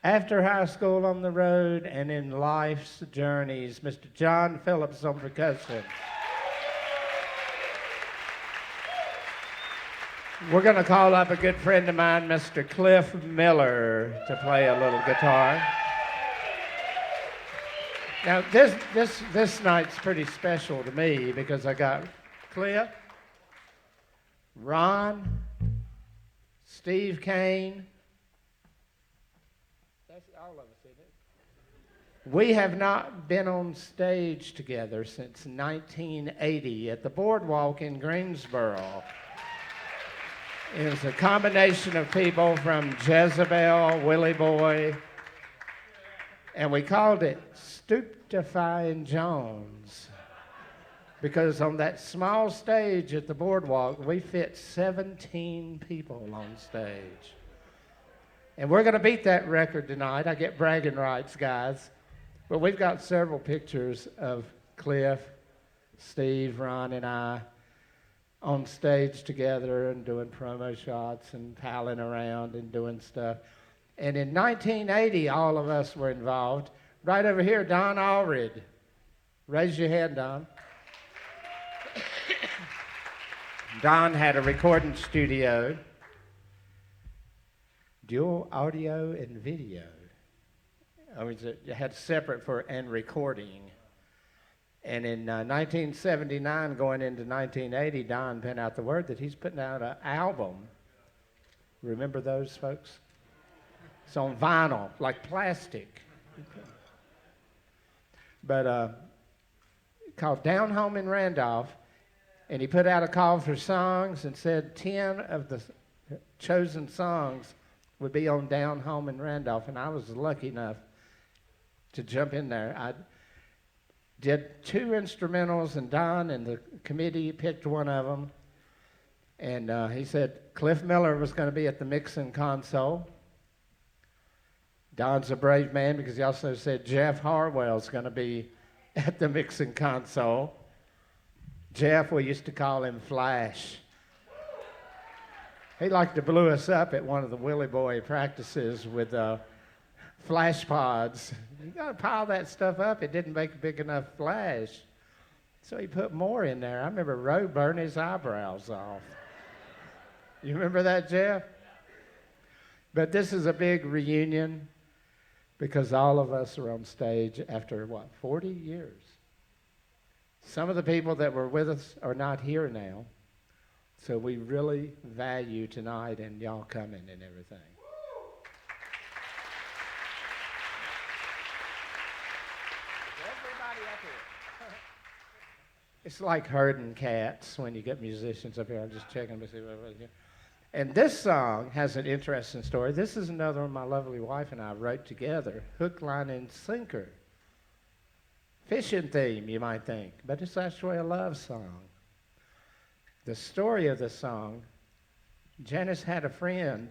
after high school on the road, and in life's journeys, Mr. John Phillips on percussion. We're going to call up a good friend of mine, Mr. Cliff Miller, to play a little guitar. Now, this night's pretty special to me because I got Cliff, Ron, Steve Kane. That's all of us, isn't it? We have not been on stage together since 1980 at the Boardwalk in Greensboro. It was a combination of people from Jezebel, Willie Boy, and we called it Stupefying Jones because on that small stage at the Boardwalk, we fit 17 people on stage. And we're going to beat that record tonight. I get bragging rights, guys. But we've got several pictures of Cliff, Steve, Ron, and I on stage together and doing promo shots and palling around and doing stuff. And in 1980, all of us were involved. Right over here, Don Allred. Raise your hand, Don. Don had a recording studio, dual audio and video. I mean, it had separate for and recording. And in 1979, going into 1980, Don put out the word that he's putting out an album. Remember those folks? It's on vinyl, like plastic. But called Down Home in Randolph, and he put out a call for songs and said 10 of the chosen songs would be on Down Home in Randolph, and I was lucky enough to jump in there. I did 2 instrumentals, and Don and the committee picked one of them, and he said Cliff Miller was going to be at the mixing console. Don's a brave man because he also said Jeff Harwell's going to be at the mixing console. Jeff, we used to call him Flash. He liked to blew us up at one of the Willie Boy practices with flash pods. You got to pile that stuff up. It didn't make a big enough flash. So he put more in there. I remember Roe burned his eyebrows off. You remember that, Jeff? But this is a big reunion because all of us are on stage after, 40 years? Some of the people that were with us are not here now. So we really value tonight and y'all coming and everything. Everybody up here. It's like herding cats when you get musicians up here. I'm just checking to see what everybody's here. And this song has an interesting story. This is another one my lovely wife and I wrote together, hook, line, and sinker. Fishing theme, you might think, but it's actually a love song. The story of the song, Janice had a friend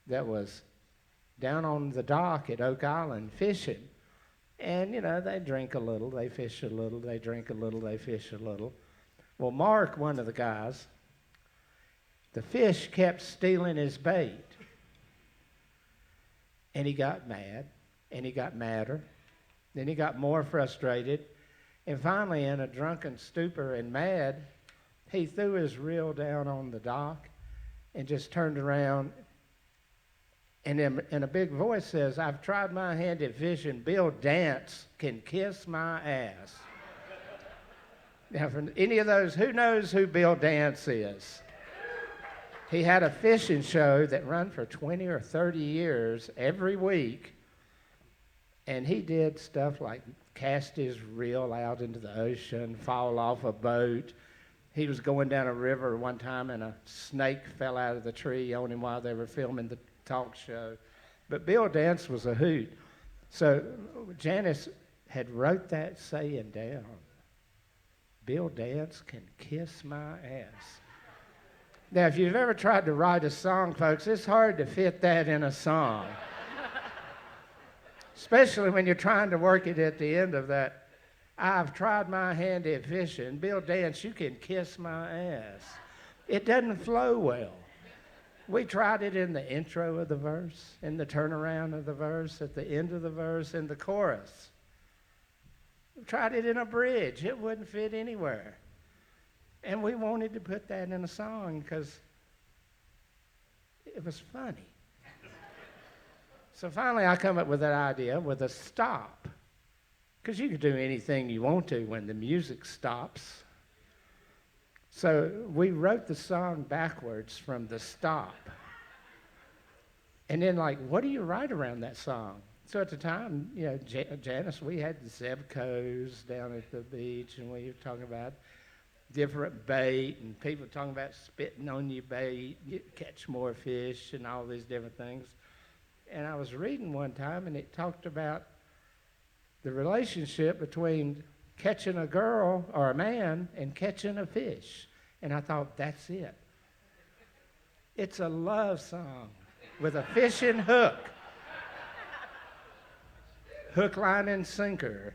that was down on the dock at Oak Island fishing. And, they drink a little, they fish a little, they drink a little, they fish a little. Well, Mark, one of the guys, the fish kept stealing his bait. And he got mad, and he got madder. Then he got more frustrated. And finally, in a drunken stupor and mad, he threw his reel down on the dock and just turned around and in a big voice says, "I've tried my hand at fishing. Bill Dance can kiss my ass." Now, for any of those, who knows who Bill Dance is? He had a fishing show that ran for 20 or 30 years every week, and he did stuff like cast his reel out into the ocean, fall off a boat. He was going down a river one time, and a snake fell out of the tree on him while they were filming the talk show. But Bill Dance was a hoot. So Janice had wrote that saying down. Bill Dance can kiss my ass. Now, if you've ever tried to write a song, folks, it's hard to fit that in a song. Especially when you're trying to work it at the end of that. I've tried my hand at fishing. Bill Dance, you can kiss my ass. It doesn't flow well. We tried it in the intro of the verse, in the turnaround of the verse, at the end of the verse, in the chorus. We tried it in a bridge. It wouldn't fit anywhere. And we wanted to put that in a song because it was funny. So finally I come up with that idea with a stop. Because you can do anything you want to when the music stops. So we wrote the song backwards from the stop. And then what do you write around that song? So at the time, Janice, we had the Zebcos down at the beach, and we were talking about different bait, and people talking about spitting on your bait, you catch more fish, and all these different things. And I was reading one time, and it talked about the relationship between catching a girl or a man and catching a fish. And I thought, that's it. It's a love song with a fishing hook. Hook, line, and sinker.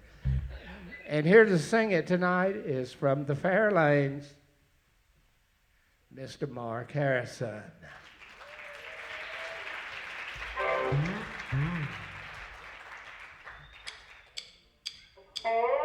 And here to sing it tonight is from the Fairlanes, Mr. Mark Harrison. Oh,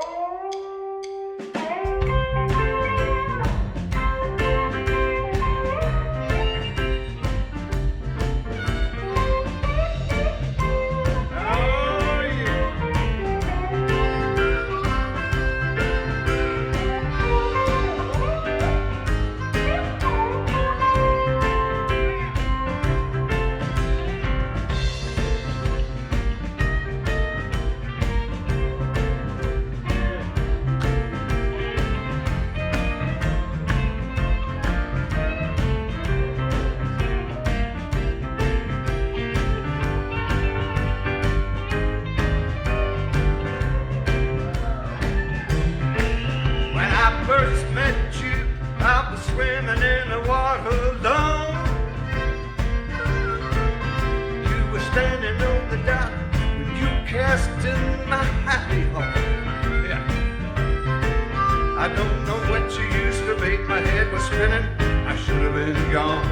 standing on the dock when you cast in my happy heart. Yeah. I don't know what you used to make my head was spinning. I should have been gone.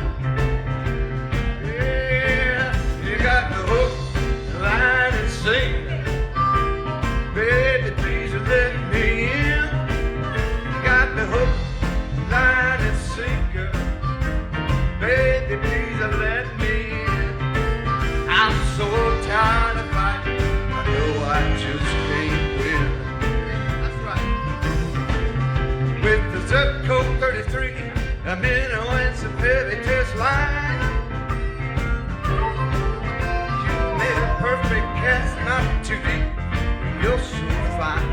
Yeah, you got the hook, line, and sinker. Baby, please let me in. You got the hook, line, and sinker. Baby, please let me in. I'm so tired of fighting. I know I just can't win. That's right. With the zip code 33, I'm in and some heavy test line. You made a perfect cast, not too deep. You're so fine.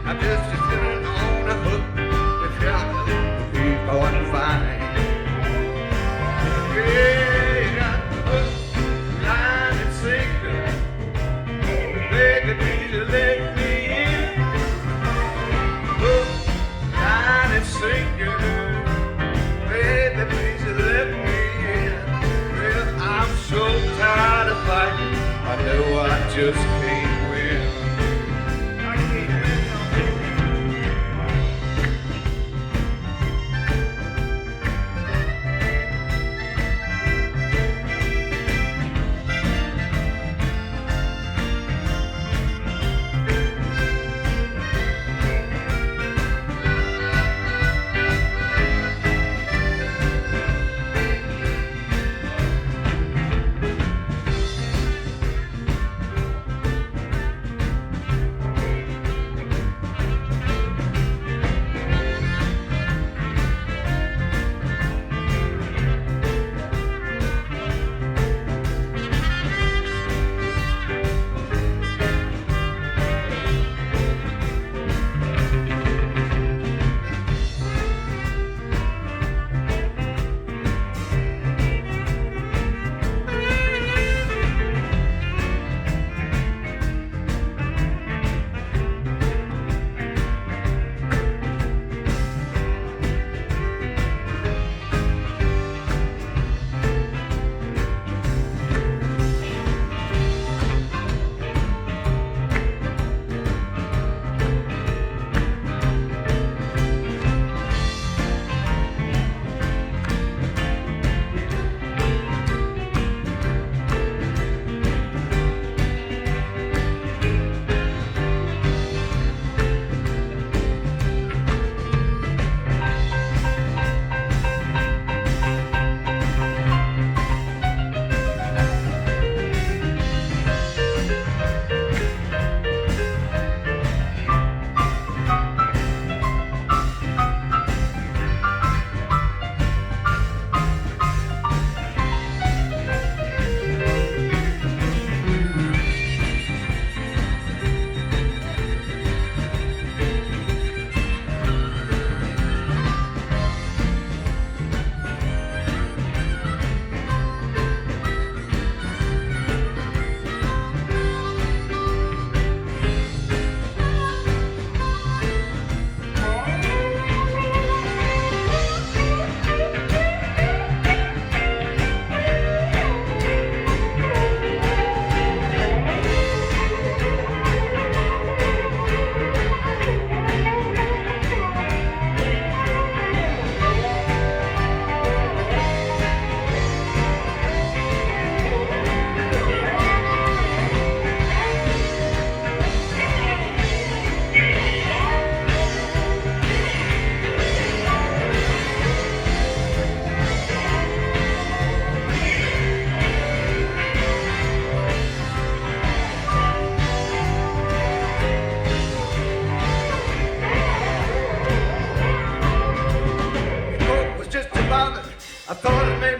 I'm just sitting on a hook. If you're be going fine. Yeah, you got the hook, line, and sinker. Baby, please let me in. Hook, line, and sinker. Baby, please let me in. Well, I'm so tired of fighting. I know I just can't win. I can't win.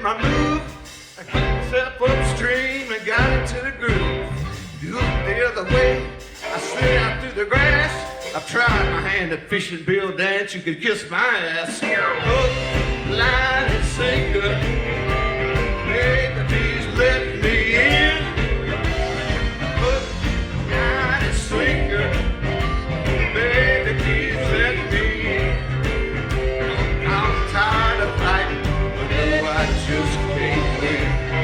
my move. I kicked myself upstream and got into the groove. You look the other way, I slid out through the grass. I've tried my hand at fishing Bill Dance, you could kiss my ass. Hook, line, and sinker. Baby, please let me in. Hook, line, and sinker. Baby, please let me in. I'm tired of fighting, but no, I just can't win.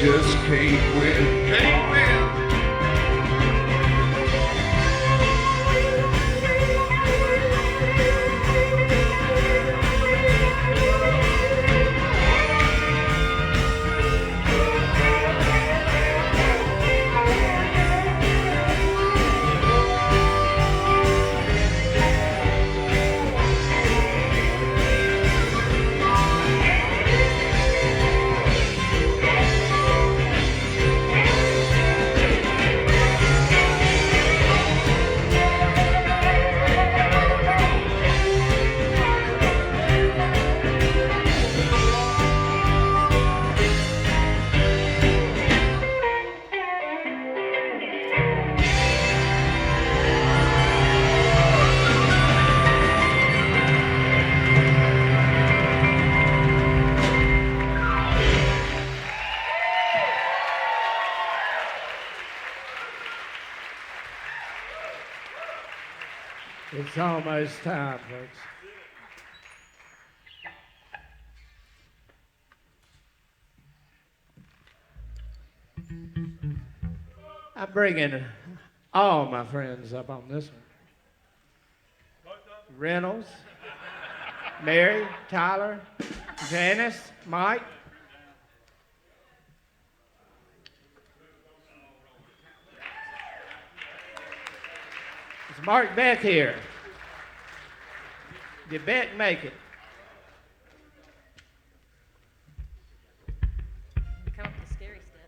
just can't win. Can't win. It's almost time, folks. I'm bringing all my friends up on this one. Reynolds, Mary, Tyler, Janice, Mike. Is Mark Beck here? Did Beck make it? Come up the scary steps.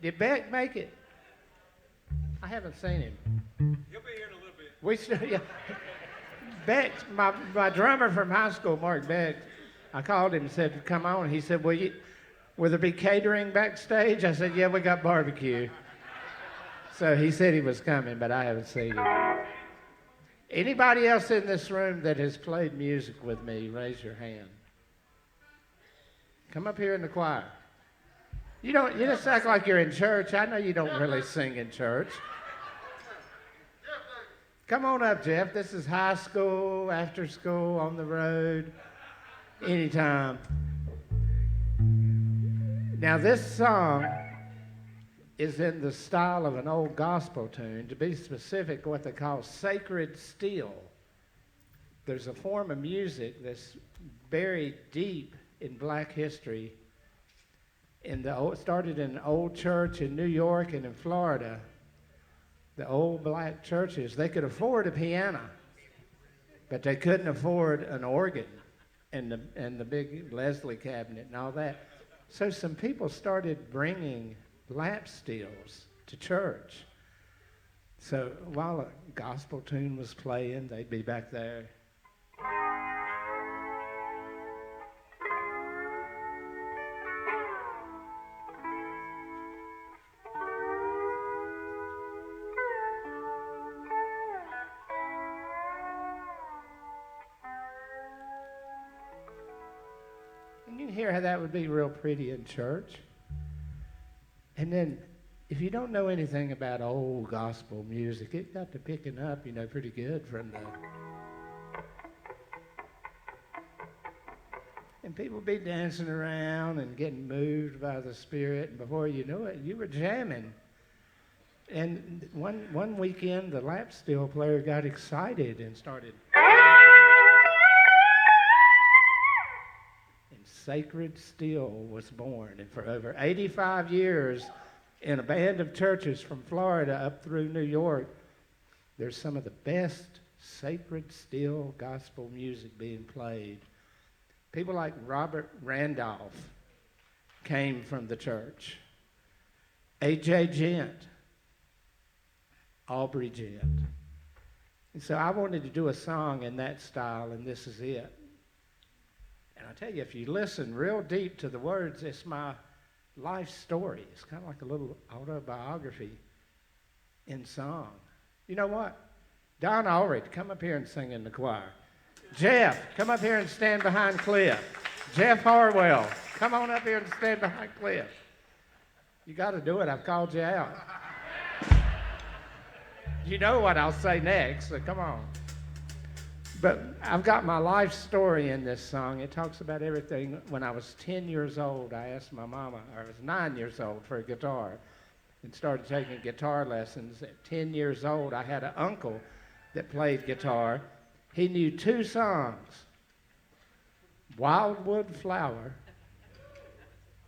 Did Beck make it? I haven't seen him. He'll be here in a little bit. We still, yeah. Beck, my drummer from high school, Mark Beck, I called him and said, come on. He said, will there be catering backstage? I said, yeah, we got barbecue. So he said he was coming, but I haven't seen him. Anybody else in this room that has played music with me, raise your hand. Come up here in the choir. You just act like you're in church. I know you don't really sing in church. Come on up, Jeff. This is high school, after school, on the road, anytime. Now, this song is in the style of an old gospel tune. To be specific, what they call sacred steel. There's a form of music that's buried deep in black history. It started in an old church in New York and in Florida. The old black churches, they could afford a piano, but they couldn't afford an organ and the big Leslie cabinet and all that. So some people started bringing lap steels to church. So while a gospel tune was playing, they'd be back there. And you can hear how that would be real pretty in church. And then, if you don't know anything about old gospel music, it got to picking up, pretty good from the... And people be dancing around and getting moved by the Spirit, and before you know it, you were jamming. And one weekend, the lap steel player got excited and started... Sacred Steel was born, and for over 85 years, in a band of churches from Florida up through New York, there's some of the best sacred steel gospel music being played. People like Robert Randolph came from the church. A.J. Gent, Aubrey Gent. And so I wanted to do a song in that style, and this is it. And I tell you, if you listen real deep to the words, it's my life story. It's kind of like a little autobiography. in song. You know what? Don Ulrich, come up here and sing in the choir. Jeff, come up here and stand behind Cliff. Jeff Harwell, come on up here and stand behind Cliff. You got to do it. I've called you out. You know what I'll say next, so come on. But I've got my life story in this song. It talks about everything. When I was 10 years old, I asked my mama, or I was 9 years old, for a guitar and started taking guitar lessons. At 10 years old, I had an uncle that played guitar. He knew 2 songs, Wildwood Flower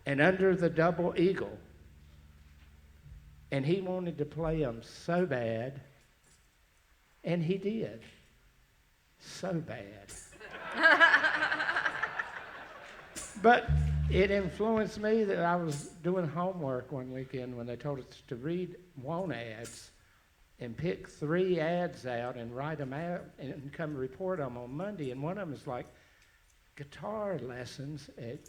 and Under the Double Eagle. And he wanted to play them so bad, and he did. So bad. But it influenced me that I was doing homework one weekend when they told us to read want ads and pick 3 ads out and write them out and come report them on Monday. And one of them is like guitar lessons at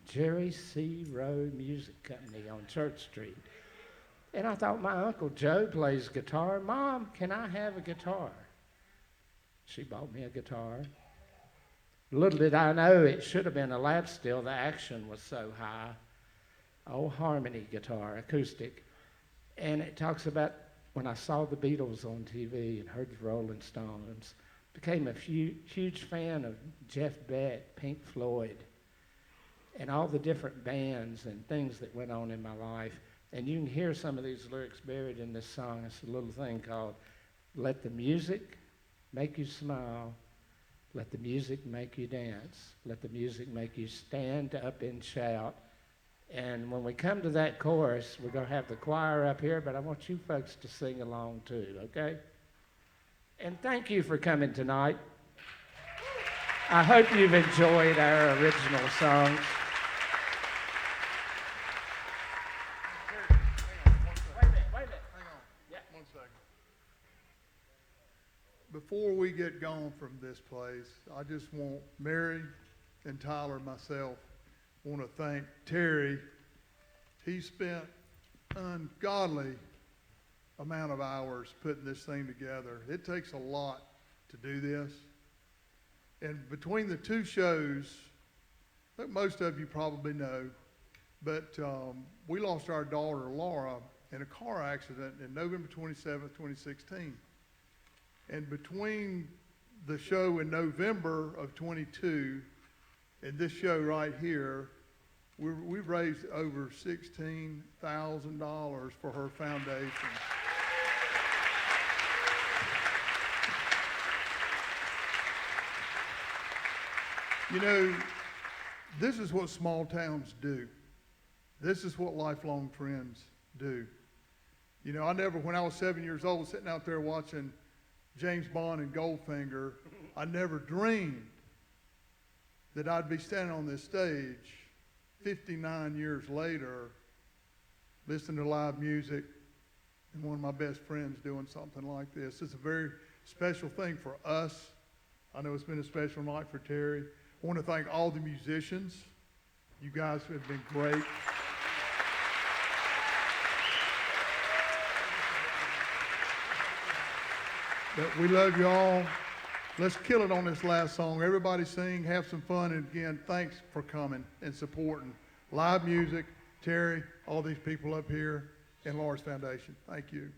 Jerry C. Rowe Music Company on Church Street. And I thought, my Uncle Joe plays guitar. Mom, can I have a guitar? She bought me a guitar. Little did I know it should have been a lap steel. The action was so high. Old harmony guitar, acoustic. And it talks about when I saw the Beatles on TV and heard the Rolling Stones, became a huge fan of Jeff Beck, Pink Floyd, and all the different bands and things that went on in my life. And you can hear some of these lyrics buried in this song. It's a little thing called Let the Music Make You Smile. Let the music make you dance. Let the music make you stand up and shout. And when we come to that chorus, we're going to have the choir up here, but I want you folks to sing along too, okay? And thank you for coming tonight. I hope you've enjoyed our original songs. Before we get gone from this place, I just want Mary and Tyler and myself want to thank Terry. He spent ungodly amount of hours putting this thing together. It takes a lot to do this. And between the 2 shows, I think most of you probably know, but we lost our daughter Laura in a car accident in November 27th, 2016. And between the show in November of 22 and this show right here, we've raised over $16,000 for her foundation. You know, this is what small towns do. This is what lifelong friends do. You know, when I was 7 years old, sitting out there watching James Bond and Goldfinger, I never dreamed that I'd be standing on this stage 59 years later, listening to live music, and one of my best friends doing something like this. It's a very special thing for us. I know it's been a special night for Terry. I want to thank all the musicians. You guys have been great. But we love you all. Let's kill it on this last song. Everybody sing, have some fun, and again, thanks for coming and supporting live music, Terry, all these people up here, and Laura's Foundation. Thank you.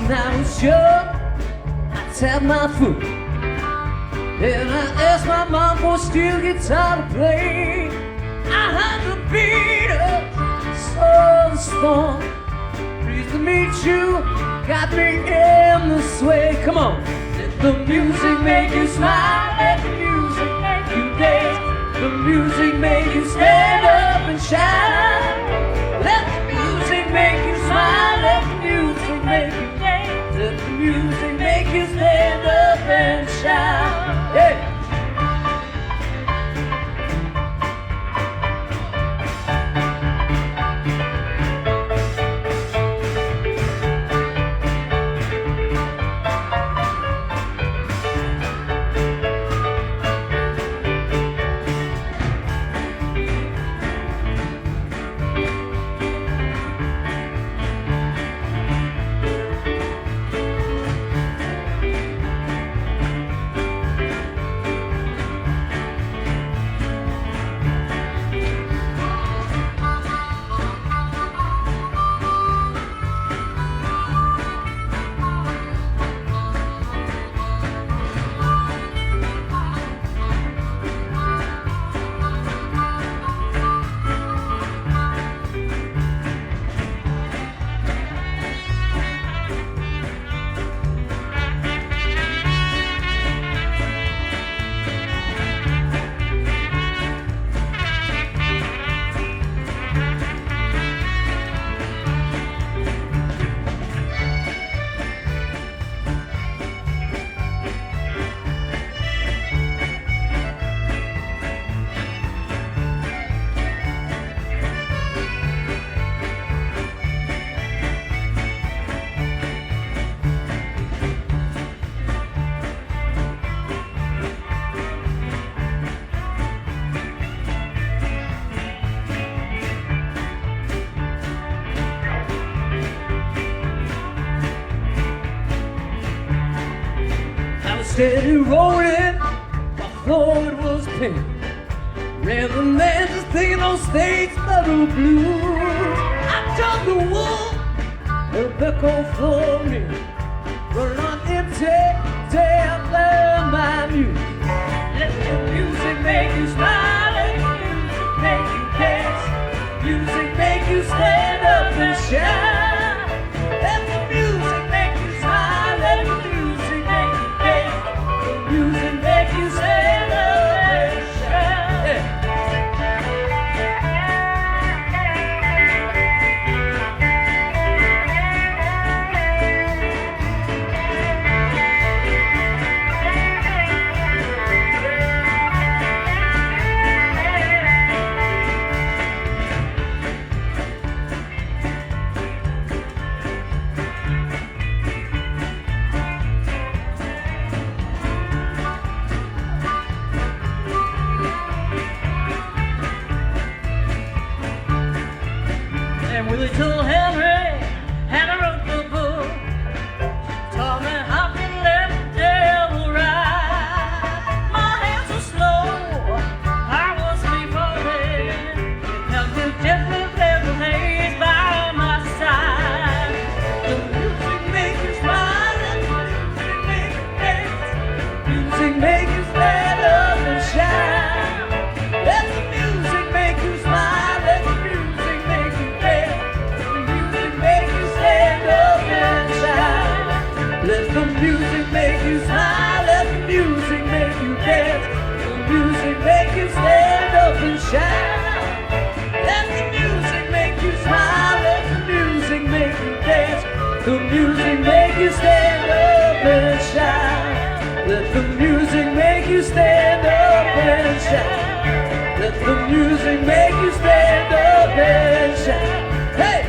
When I was young, I tapped my foot And I asked my mom for a steel guitar to play. I had the beat of the storm. Pleased to meet you, got me in the sway. Come on. Let the music make you smile, let the music make you dance. The music make you stand up and shine. Let the music make you smile, let the music make you dance. Let the music make you stand up and shout. Yeah. Steady rolling, my floor it was pink. Ran the land just thinking on stage metal blues. I took the wool, the beckon for me. Running on empty, damn my music. Let the music make you smile, let the music make you dance. Music make you stand up and shine. Let the music make you smile, let the music make you dance. Music make you stand up and shout. Yeah. Little Henry had a wrote the book, taught me how to let the devil ride. My hands were slow, I was before him. It helped me gently play the haze by my side. The music make you smile and the music make you dance. Music make you stand up and shine. Let the music make you smile, let the music make you dance. Let the music make you smile, let the music make you dance. The music make you stand up and shine. Let the music make you smile, let the music make you dance. The music make you stand up and shine. Let the music make you stand up and shine. Let the music make you stand up and shine. Hey!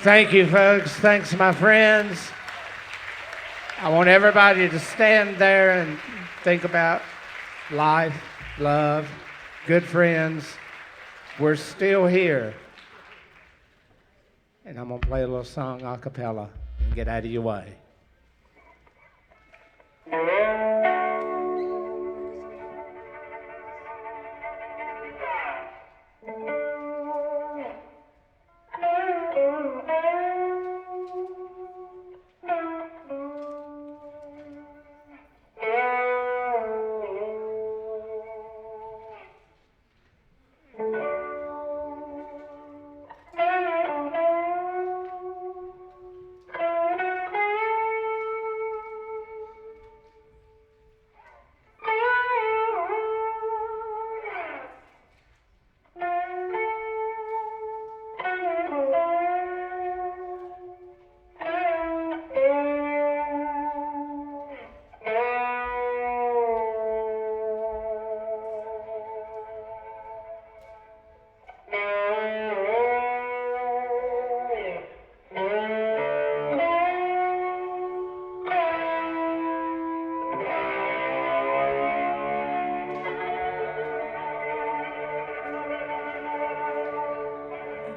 Thank you, folks. Thanks, my friends. I want everybody to stand there and think about life, love, good friends. We're still here. And I'm going to play a little song a cappella and get out of your way.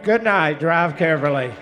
Good night. Drive carefully.